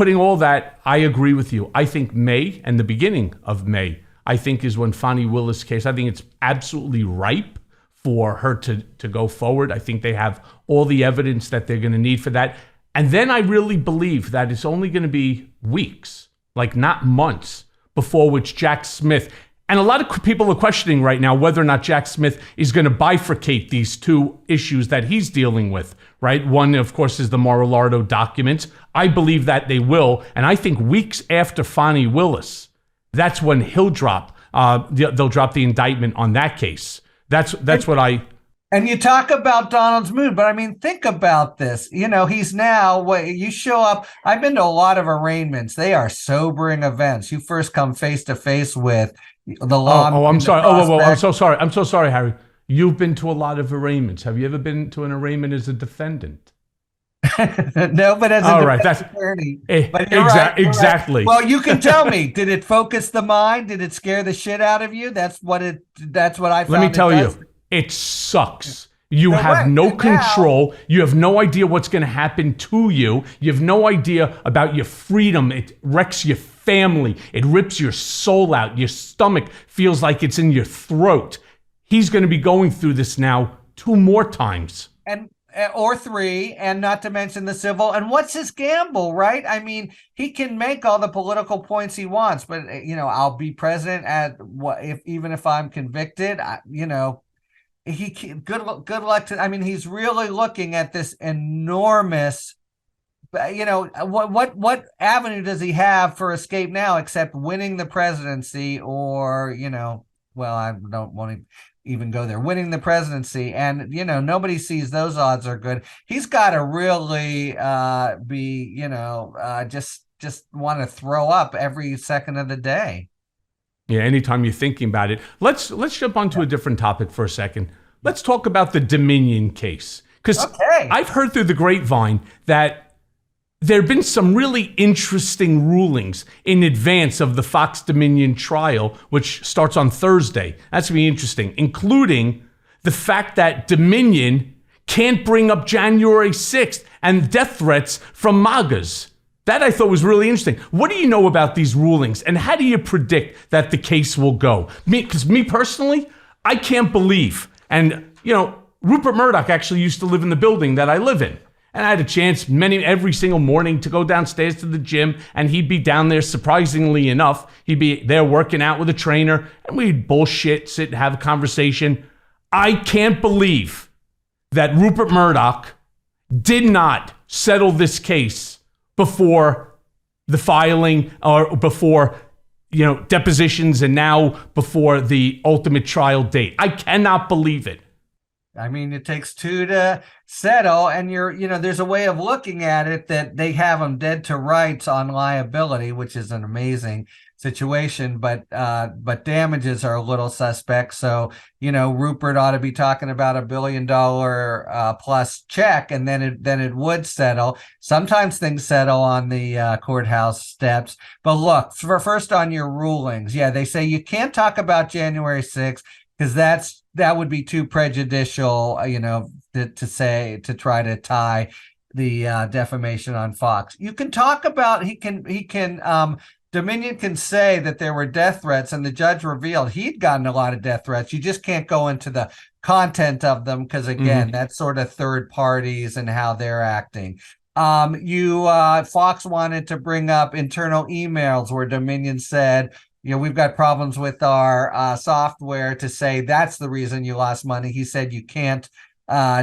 putting all that, I agree with you. I think May and the beginning of May, I think is when Fani Willis' case, I think it's absolutely ripe for her to go forward. I think they have all the evidence that they're going to need for that. And then I really believe that it's only going to be weeks, like not months, before which Jack Smith, and a lot of people are questioning right now whether or not Jack Smith is going to bifurcate these two issues that he's dealing with, right? One, of course, is the Mar-a-Lago documents. I believe that they will. And I think weeks after Fani Willis, that's when he'll drop. They'll drop the indictment on that case. That's what I... And you talk about Donald's mood, but I mean, think about this. You know, he's now, you show up. I've been to a lot of arraignments. They are sobering events. You first come face to face with the law. I'm sorry. I'm so sorry. I'm so sorry, Harry. You've been to a lot of arraignments. Have you ever been to an arraignment as a defendant? No, but as a defense attorney. But exactly. Right. Well, you can tell me. Did it focus the mind? Did it scare the shit out of you? That's what I found. Let me tell you. It sucks. You have no control. You have no idea what's going to happen to you. You have no idea about your freedom. It wrecks your family. It rips your soul out. Your stomach feels like it's in your throat. He's going to be going through this now 2 more times. Or 3, and not to mention the civil. And what's his gamble, right? I mean, he can make all the political points he wants, but I'll be president even if I'm convicted. Good luck to. I mean, he's really looking at this enormous. What avenue does he have for escape now, except winning the presidency, or well, I don't want to even go there. Winning the presidency, and nobody sees those odds are good. He's got to really be just want to throw up every second of the day. Yeah, anytime you're thinking about it. Let's jump onto a different topic for a second. Let's talk about the Dominion case. Because I've heard through the grapevine that there have been some really interesting rulings in advance of the Fox Dominion trial, which starts on Thursday. That's going to be interesting, including the fact that Dominion can't bring up January 6th and death threats from MAGAs. That I thought was really interesting. What do you know about these rulings, and how do you predict that the case will go? Because me personally, I can't believe. And, Rupert Murdoch actually used to live in the building that I live in. And I had a chance every single morning to go downstairs to the gym, and he'd be down there, surprisingly enough. He'd be there working out with a trainer, and we'd bullshit, sit and have a conversation. I can't believe that Rupert Murdoch did not settle this case before the filing, or before depositions, and now before the ultimate trial date. I cannot believe it. I mean, it takes 2 to settle, and there's a way of looking at it that they have them dead to rights on liability, which is an amazing situation, but damages are a little suspect. So, Rupert ought to be talking about $1 billion plus check, and then it would settle. Sometimes things settle on the courthouse steps. But look, first on your rulings, they say you can't talk about January 6th because that would be too prejudicial, to try to tie the defamation on Fox. You can talk about Dominion can say that there were death threats, and the judge revealed he'd gotten a lot of death threats. You just can't go into the content of them because, again, that's sort of third parties and how they're acting. Fox wanted to bring up internal emails where Dominion said, we've got problems with our software, to say that's the reason you lost money. He said you can't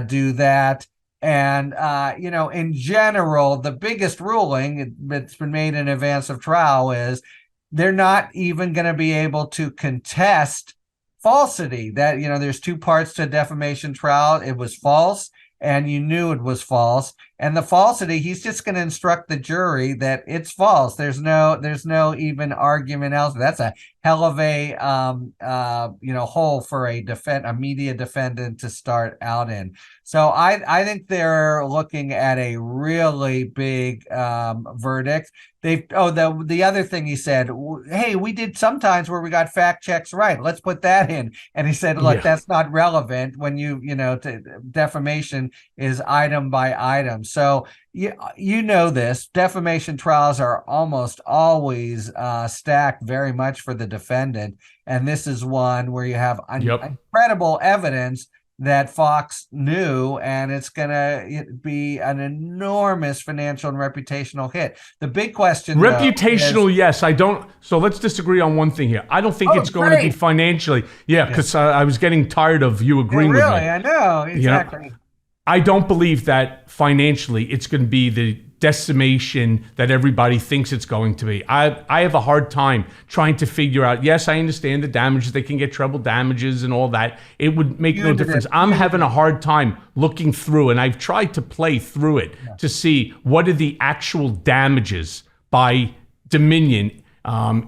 do that. And, in general, the biggest ruling that's been made in advance of trial is they're not even going to be able to contest falsity. That, there's 2 parts to a defamation trial. It was false, and you knew it was false. And the falsity, he's just going to instruct the jury that it's false. There's no even argument else. That's a hell of a hole for a media defendant to start out in. So I think they're looking at a really big verdict. The other thing he said, hey, we did sometimes where we got fact checks right. Let's put that in. And he said, look, that's not relevant when defamation is item by item. So you know this. Defamation trials are almost always stacked very much for the defendant. And this is one where you have incredible evidence that Fox knew, and it's going to be an enormous financial and reputational hit. The big question, reputational, yes. I don't. So let's disagree on one thing here. I don't think it's going to be financially. Yeah, because I was getting tired of you agreeing with me. Really, I know exactly. You know, I don't believe that financially it's going to be the decimation that everybody thinks it's going to be. I have a hard time trying to figure out, yes, I understand the damages. They can get treble damages and all that. It would make no difference. I'm having a hard time looking through, and I've tried to play through it to see what are the actual damages by Dominion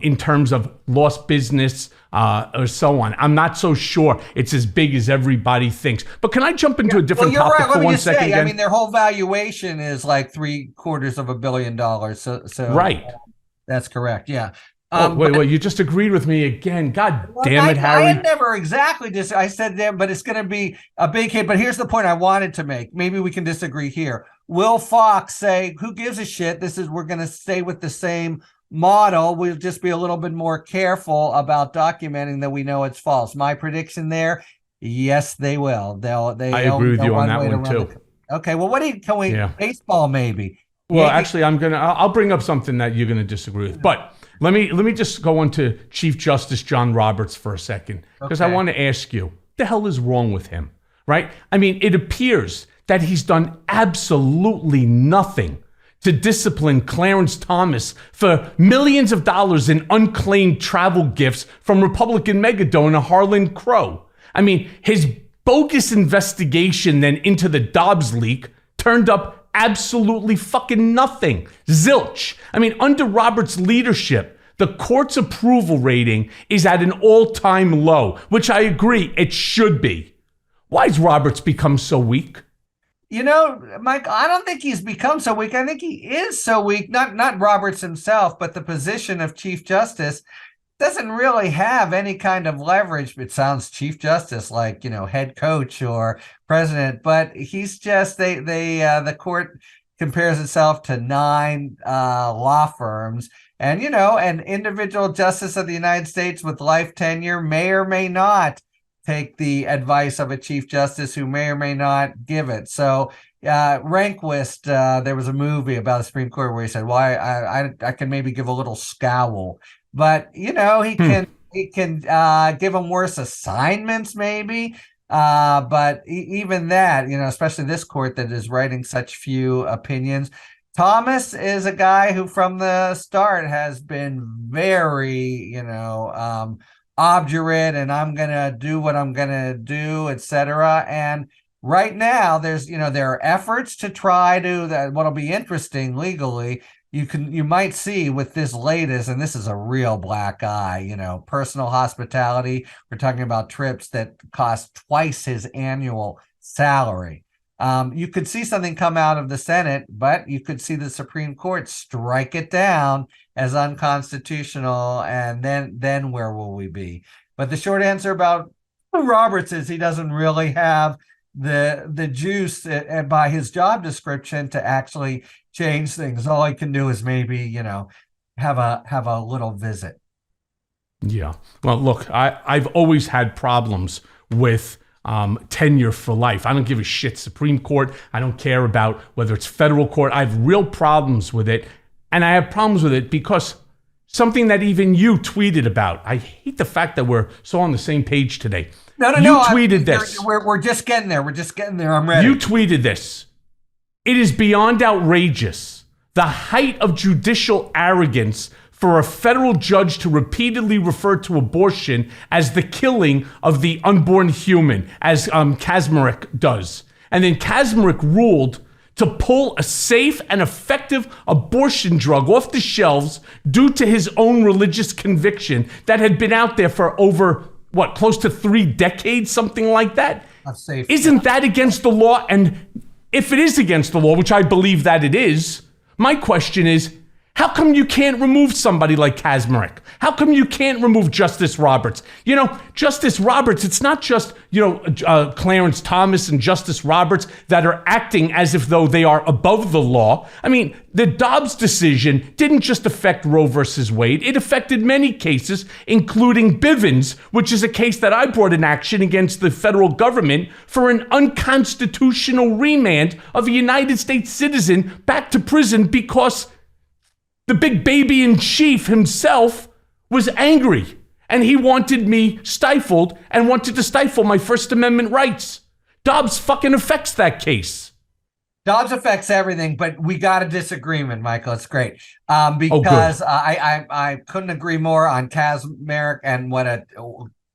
in terms of lost business or so on. I'm not so sure it's as big as everybody thinks. But can I jump into a different topic for 1 second? Again? I mean, their whole valuation is like $750 million. So right. That's correct. Yeah. Wait, you just agreed with me again. God damn it, Harry. I never exactly just, I said that, but it's going to be a big hit. But here's the point I wanted to make. Maybe we can disagree here. Will Fox say, who gives a shit? We're going to stay with the same model. We'll just be a little bit more careful about documenting that we know it's false. My prediction there, yes, they will. I agree with you on that one too. Okay, well, baseball maybe? Well, actually, I'll bring up something that you're gonna disagree with, but let me just go on to Chief Justice John Roberts for a second, because I want to ask you, what the hell is wrong with him, right? I mean, it appears that he's done absolutely nothing to discipline Clarence Thomas for millions of dollars in unclaimed travel gifts from Republican megadonor Harlan Crow. I mean, his bogus investigation then into the Dobbs leak turned up absolutely fucking nothing. Zilch. I mean, under Roberts' leadership, the court's approval rating is at an all-time low, which I agree it should be. Why's Roberts become so weak? You know, Mike, I don't think he's become so weak. I think he is so weak. Not Roberts himself, but the position of Chief Justice doesn't really have any kind of leverage. It sounds Chief Justice like, head coach or president, but he's just the court compares itself to 9 law firms. And, an individual justice of the United States with life tenure may or may not take the advice of a chief justice who may or may not give it. So Rehnquist, there was a movie about the Supreme Court where he said, "Why I can maybe give a little scowl," but he can give them worse assignments maybe. But even that, especially this court that is writing such few opinions. Thomas is a guy who from the start has been very, obdurate, and I'm going to do what I'm going to do, etc. And right now there are efforts to try to, what'll be interesting legally, you might see with this latest, and this is a real black eye, personal hospitality. We're talking about trips that cost twice his annual salary. You could see something come out of the Senate, but you could see the Supreme Court strike it down as unconstitutional, and then where will we be? But the short answer about Roberts is he doesn't really have the juice by his job description to actually change things. All he can do is maybe, have a little visit. Yeah. Well, look, I've always had problems with tenure for life. I don't give a shit. Supreme Court, I don't care about whether it's federal court. I have real problems with it. And I have problems with it because something that even you tweeted about. I hate the fact that we're so on the same page today. No. You tweeted this. We're just getting there. We're just getting there. I'm ready. You tweeted this. It is beyond outrageous, the height of judicial arrogance, for a federal judge to repeatedly refer to abortion as the killing of the unborn human, as Kaczmarek does. And then Kaczmarek ruled to pull a safe and effective abortion drug off the shelves due to his own religious conviction that had been out there for over, close to 3 decades, something like that? Isn't that against the law? And if it is against the law, which I believe that it is, my question is, How come you can't remove somebody like Kaczmarek? How come you can't remove Justice Roberts? You know, Justice Roberts, it's not just, Clarence Thomas and Justice Roberts that are acting as if though they are above the law. I mean, the Dobbs decision didn't just affect Roe versus Wade. It affected many cases, including Bivens, which is a case that I brought in action against the federal government for an unconstitutional remand of a United States citizen back to prison because the big baby in chief himself was angry and he wanted me stifled and wanted to stifle my First Amendment rights. Dobbs fucking affects that case. Dobbs affects everything, but we got a disagreement, Michael. It's great because I couldn't agree more on Kaczmarek and what a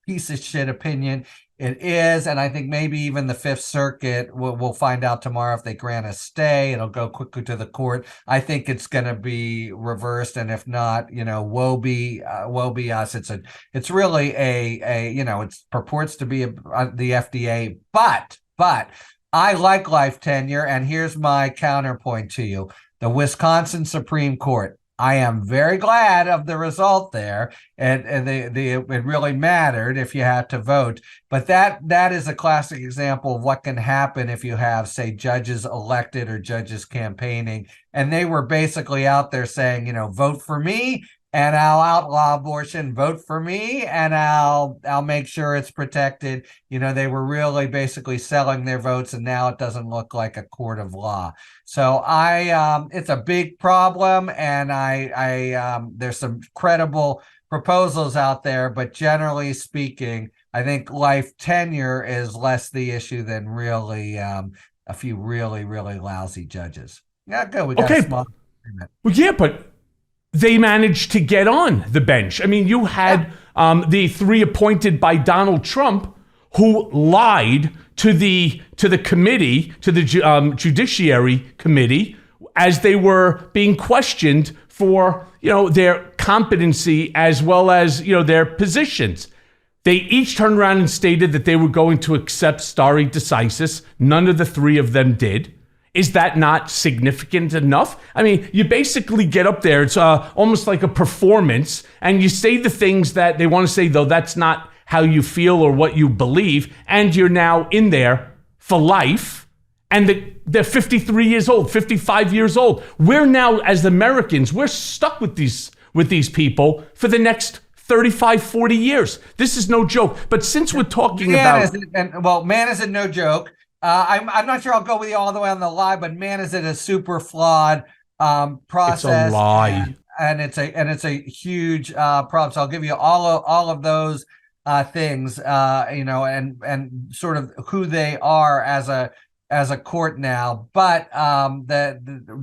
piece of shit opinion it is. And I think maybe even the Fifth Circuit, we'll find out tomorrow if they grant a stay. It'll go quickly to the court. I think it's going to be reversed. And if not, woe be us. It's really it purports to be the FDA, but I like life tenure. And here's my counterpoint to you. The Wisconsin Supreme Court. I am very glad of the result there, and it really mattered if you had to vote. But that is a classic example of what can happen if you have, say, judges elected or judges campaigning, and they were basically out there saying, vote for me, and I'll outlaw abortion. Vote for me, and I'll make sure it's protected. They were really basically selling their votes, and now it doesn't look like a court of law. So it's a big problem, and there's some credible proposals out there, but generally speaking, I think life tenure is less the issue than really a few really, really lousy judges. Yeah, good. We got a small agreement. Well, yeah, but they managed to get on the bench. I mean, you had the three appointed by Donald Trump who lied to the committee, to the Judiciary Committee, as they were being questioned for their competency as well as their positions. They each turned around and stated that they were going to accept stare decisis. None of the three of them did. Is that not significant enough? I mean, you basically get up there. It's almost like a performance, and you say the things that they want to say, though that's not how you feel or what you believe, and you're now in there for life, and they're 53 years old, 55 years old. We're now, as Americans, we're stuck with these people for the next 35, 40 years. This is no joke. But since we're talking man, is it no joke? I'm not sure I'll go with you all the way on the lie, but man, is it a super flawed process? It's a lie, and it's a huge problem. So I'll give you all of those things, and sort of who they are as a court now. But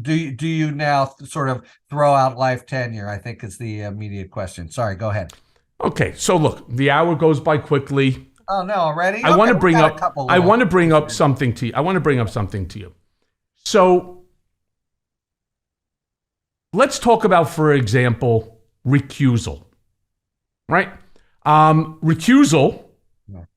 do you now sort of throw out life tenure? I think is the immediate question. Sorry, go ahead. Okay, so look, the hour goes by quickly. Oh no, already? I want to bring up something to you. So let's talk about, for example, recusal. Right? Recusal,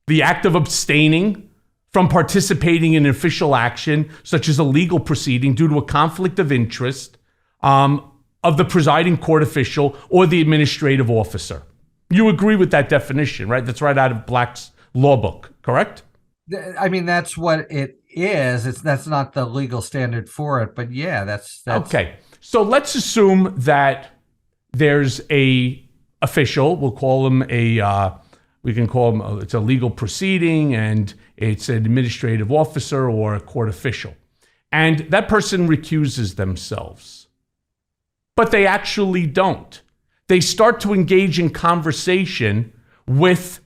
the act of abstaining from participating in official action, such as a legal proceeding due to a conflict of interest of the presiding court official or the administrative officer. You agree with that definition, right? That's right out of Black's law book, correct? I mean, that's what it is. That's not the legal standard for it, but yeah, that's okay. So let's assume that there's a official. We'll call him it's a legal proceeding, and it's an administrative officer or a court official, and that person recuses themselves, but they actually don't. They start to engage in conversation with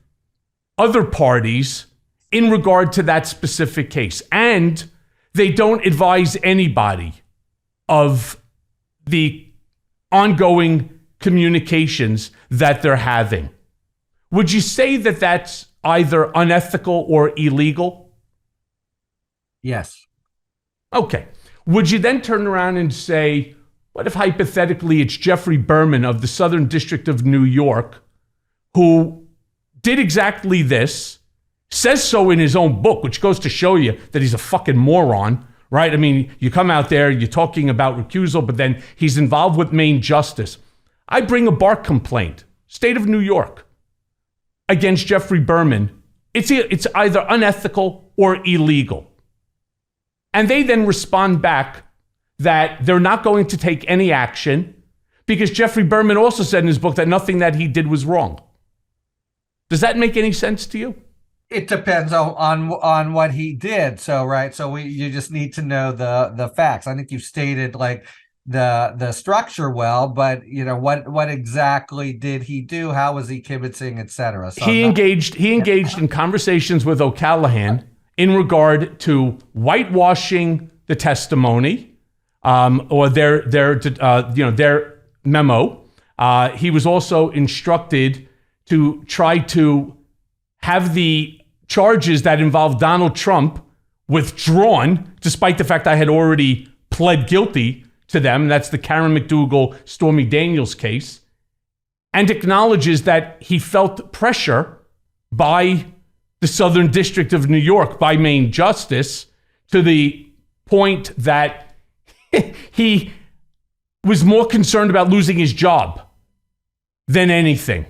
other parties in regard to that specific case. And they don't advise anybody of the ongoing communications that they're having. Would you say that that's either unethical or illegal? Yes. Okay. Would you then turn around and say, what if hypothetically it's Jeffrey Berman of the Southern District of New York who did exactly this, says so in his own book, which goes to show you that he's a fucking moron, right? I mean, you come out there, you're talking about recusal, but then he's involved with Maine justice. I bring a bar complaint, state of New York, against Jeffrey Berman. It's either unethical or illegal. And they then respond back that they're not going to take any action because Jeffrey Berman also said in his book that nothing that he did was wrong. Does that make any sense to you? It depends on what he did. So, right. So you just need to know the facts. I think you stated like the structure well, but what exactly did he do? How was he kibitzing, etc.? So he engaged in conversations with O'Callaghan in regard to whitewashing the testimony, or their memo. He was also instructed to try to have the charges that involved Donald Trump withdrawn, despite the fact I had already pled guilty to them. That's the Karen McDougal, Stormy Daniels case, and acknowledges that he felt pressure by the Southern District of New York, by Maine justice, to the point that he was more concerned about losing his job than anything.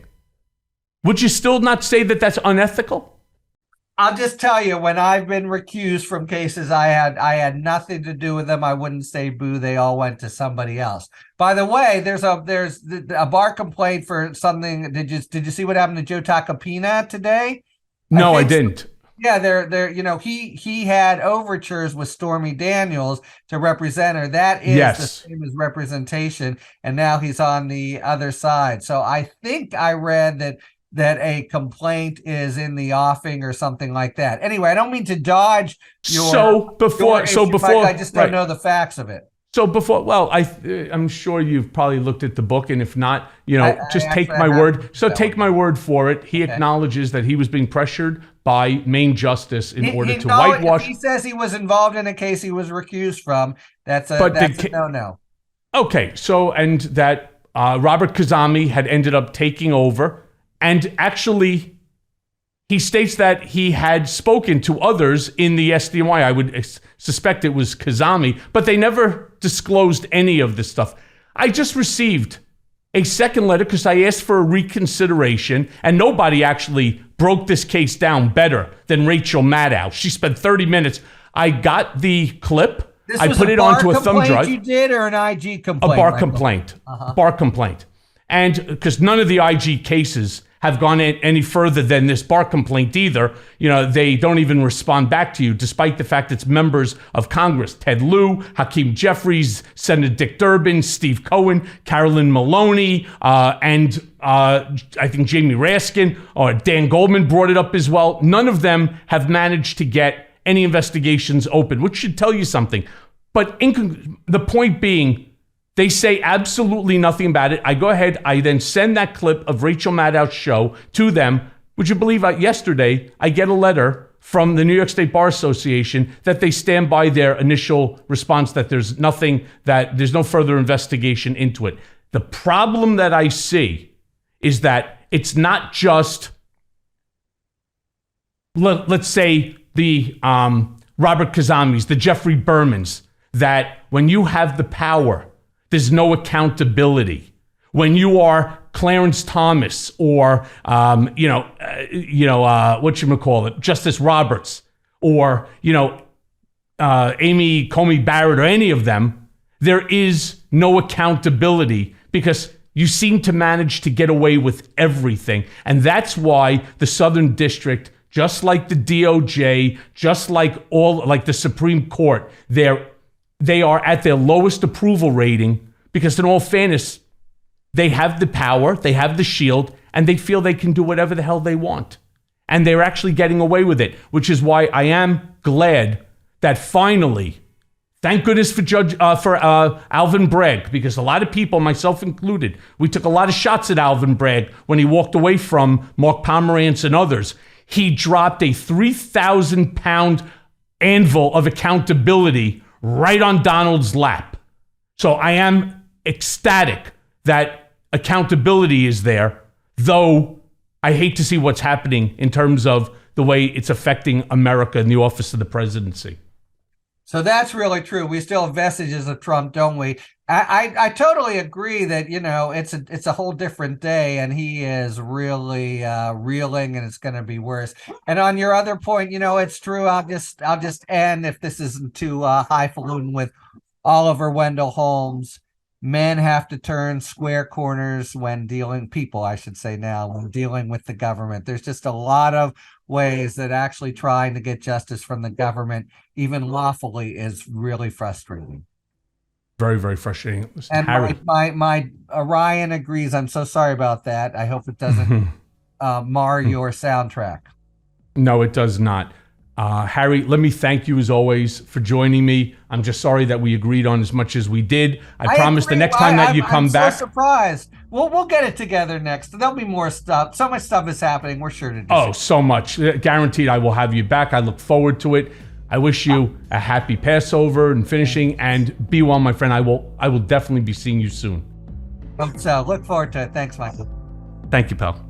Would you still not say that that's unethical? I'll just tell you, when I've been recused from cases I had nothing to do with them, I wouldn't say boo. They all went to somebody else. By the way, there's a bar complaint for something. Did you see what happened to Joe Tacopina today? No, I didn't. Yeah, he had overtures with Stormy Daniels to represent her. That is the same as representation, and now he's on the other side. So I think I read that a complaint is in the offing or something like that. Anyway, I don't mean to dodge your I just don't know the facts of it. So before, well, I'm sure you've probably looked at the book, and if not, just take my word. So take my word for it. He acknowledges that he was being pressured by Maine justice in order to whitewash. He says he was involved in a case he was recused from. That's a no-no. Okay, so and that Robert Khuzami had ended up taking over. And actually, he states that he had spoken to others in the SDNY. I would suspect it was Khuzami, but they never disclosed any of this stuff. I just received a second letter because I asked for a reconsideration, and nobody actually broke this case down better than Rachel Maddow. She spent 30 minutes. I got the clip. I put it onto a thumb drive. You did, or an IG complaint? A bar complaint. Bar complaint. And because none of the IG cases have gone any further than this bar complaint either. They don't even respond back to you, despite the fact it's members of Congress. Ted Lieu, Hakeem Jeffries, Senator Dick Durbin, Steve Cohen, Carolyn Maloney, and I think Jamie Raskin or Dan Goldman brought it up as well. None of them have managed to get any investigations open, which should tell you something. But the point being, they say absolutely nothing about it. I go ahead, I then send that clip of Rachel Maddow's show to them. Would you believe yesterday I get a letter from the New York State Bar Association that they stand by their initial response that there's no further investigation into it. The problem that I see is that it's not just, let's say, the Robert Khuzamis, the Jeffrey Bermans, that when you have the power, there's no accountability. When you are Clarence Thomas or Justice Roberts or Amy Comey Barrett or any of them, there is no accountability because you seem to manage to get away with everything, and that's why the Southern District, just like the DOJ, just like the Supreme Court, they are at their lowest approval rating because, in all fairness, they have the power, they have the shield, and they feel they can do whatever the hell they want. And they're actually getting away with it, which is why I am glad that finally, thank goodness for Alvin Bragg, because a lot of people, myself included, we took a lot of shots at Alvin Bragg when he walked away from Mark Pomerantz and others. He dropped a 3,000-pound anvil of accountability right on Donald's lap. So I am ecstatic that accountability is there, though I hate to see what's happening in terms of the way it's affecting America in the office of the presidency. So that's really true. We still have vestiges of Trump, don't we? I totally agree that, you know, it's a whole different day, and he is really reeling, and it's going to be worse. And on your other point, you know, it's true. I'll just end, if this isn't too highfalutin, with Oliver Wendell Holmes. Men have to turn square corners when dealing, people, I should say now, when dealing with the government. There's just a lot of ways that actually trying to get justice from the government, even lawfully, is really frustrating. Very, very frustrating. Listen, And Harry. my Ryan agrees. I'm so sorry about that. I hope it doesn't mar your soundtrack. No, it does not. Harry, let me thank you as always for joining me. I'm just sorry that we agreed on as much as we did. I promise agree. the next time that you come I'm back. so surprised. We'll get it together next. There'll be more stuff. So much stuff is happening. We're sure to do. Oh, so much. Guaranteed I will have you back. I look forward to it. I wish you a happy Passover and finishing, and be well, my friend. I will definitely be seeing you soon. So look forward to it. Thanks, Michael. Thank you, pal.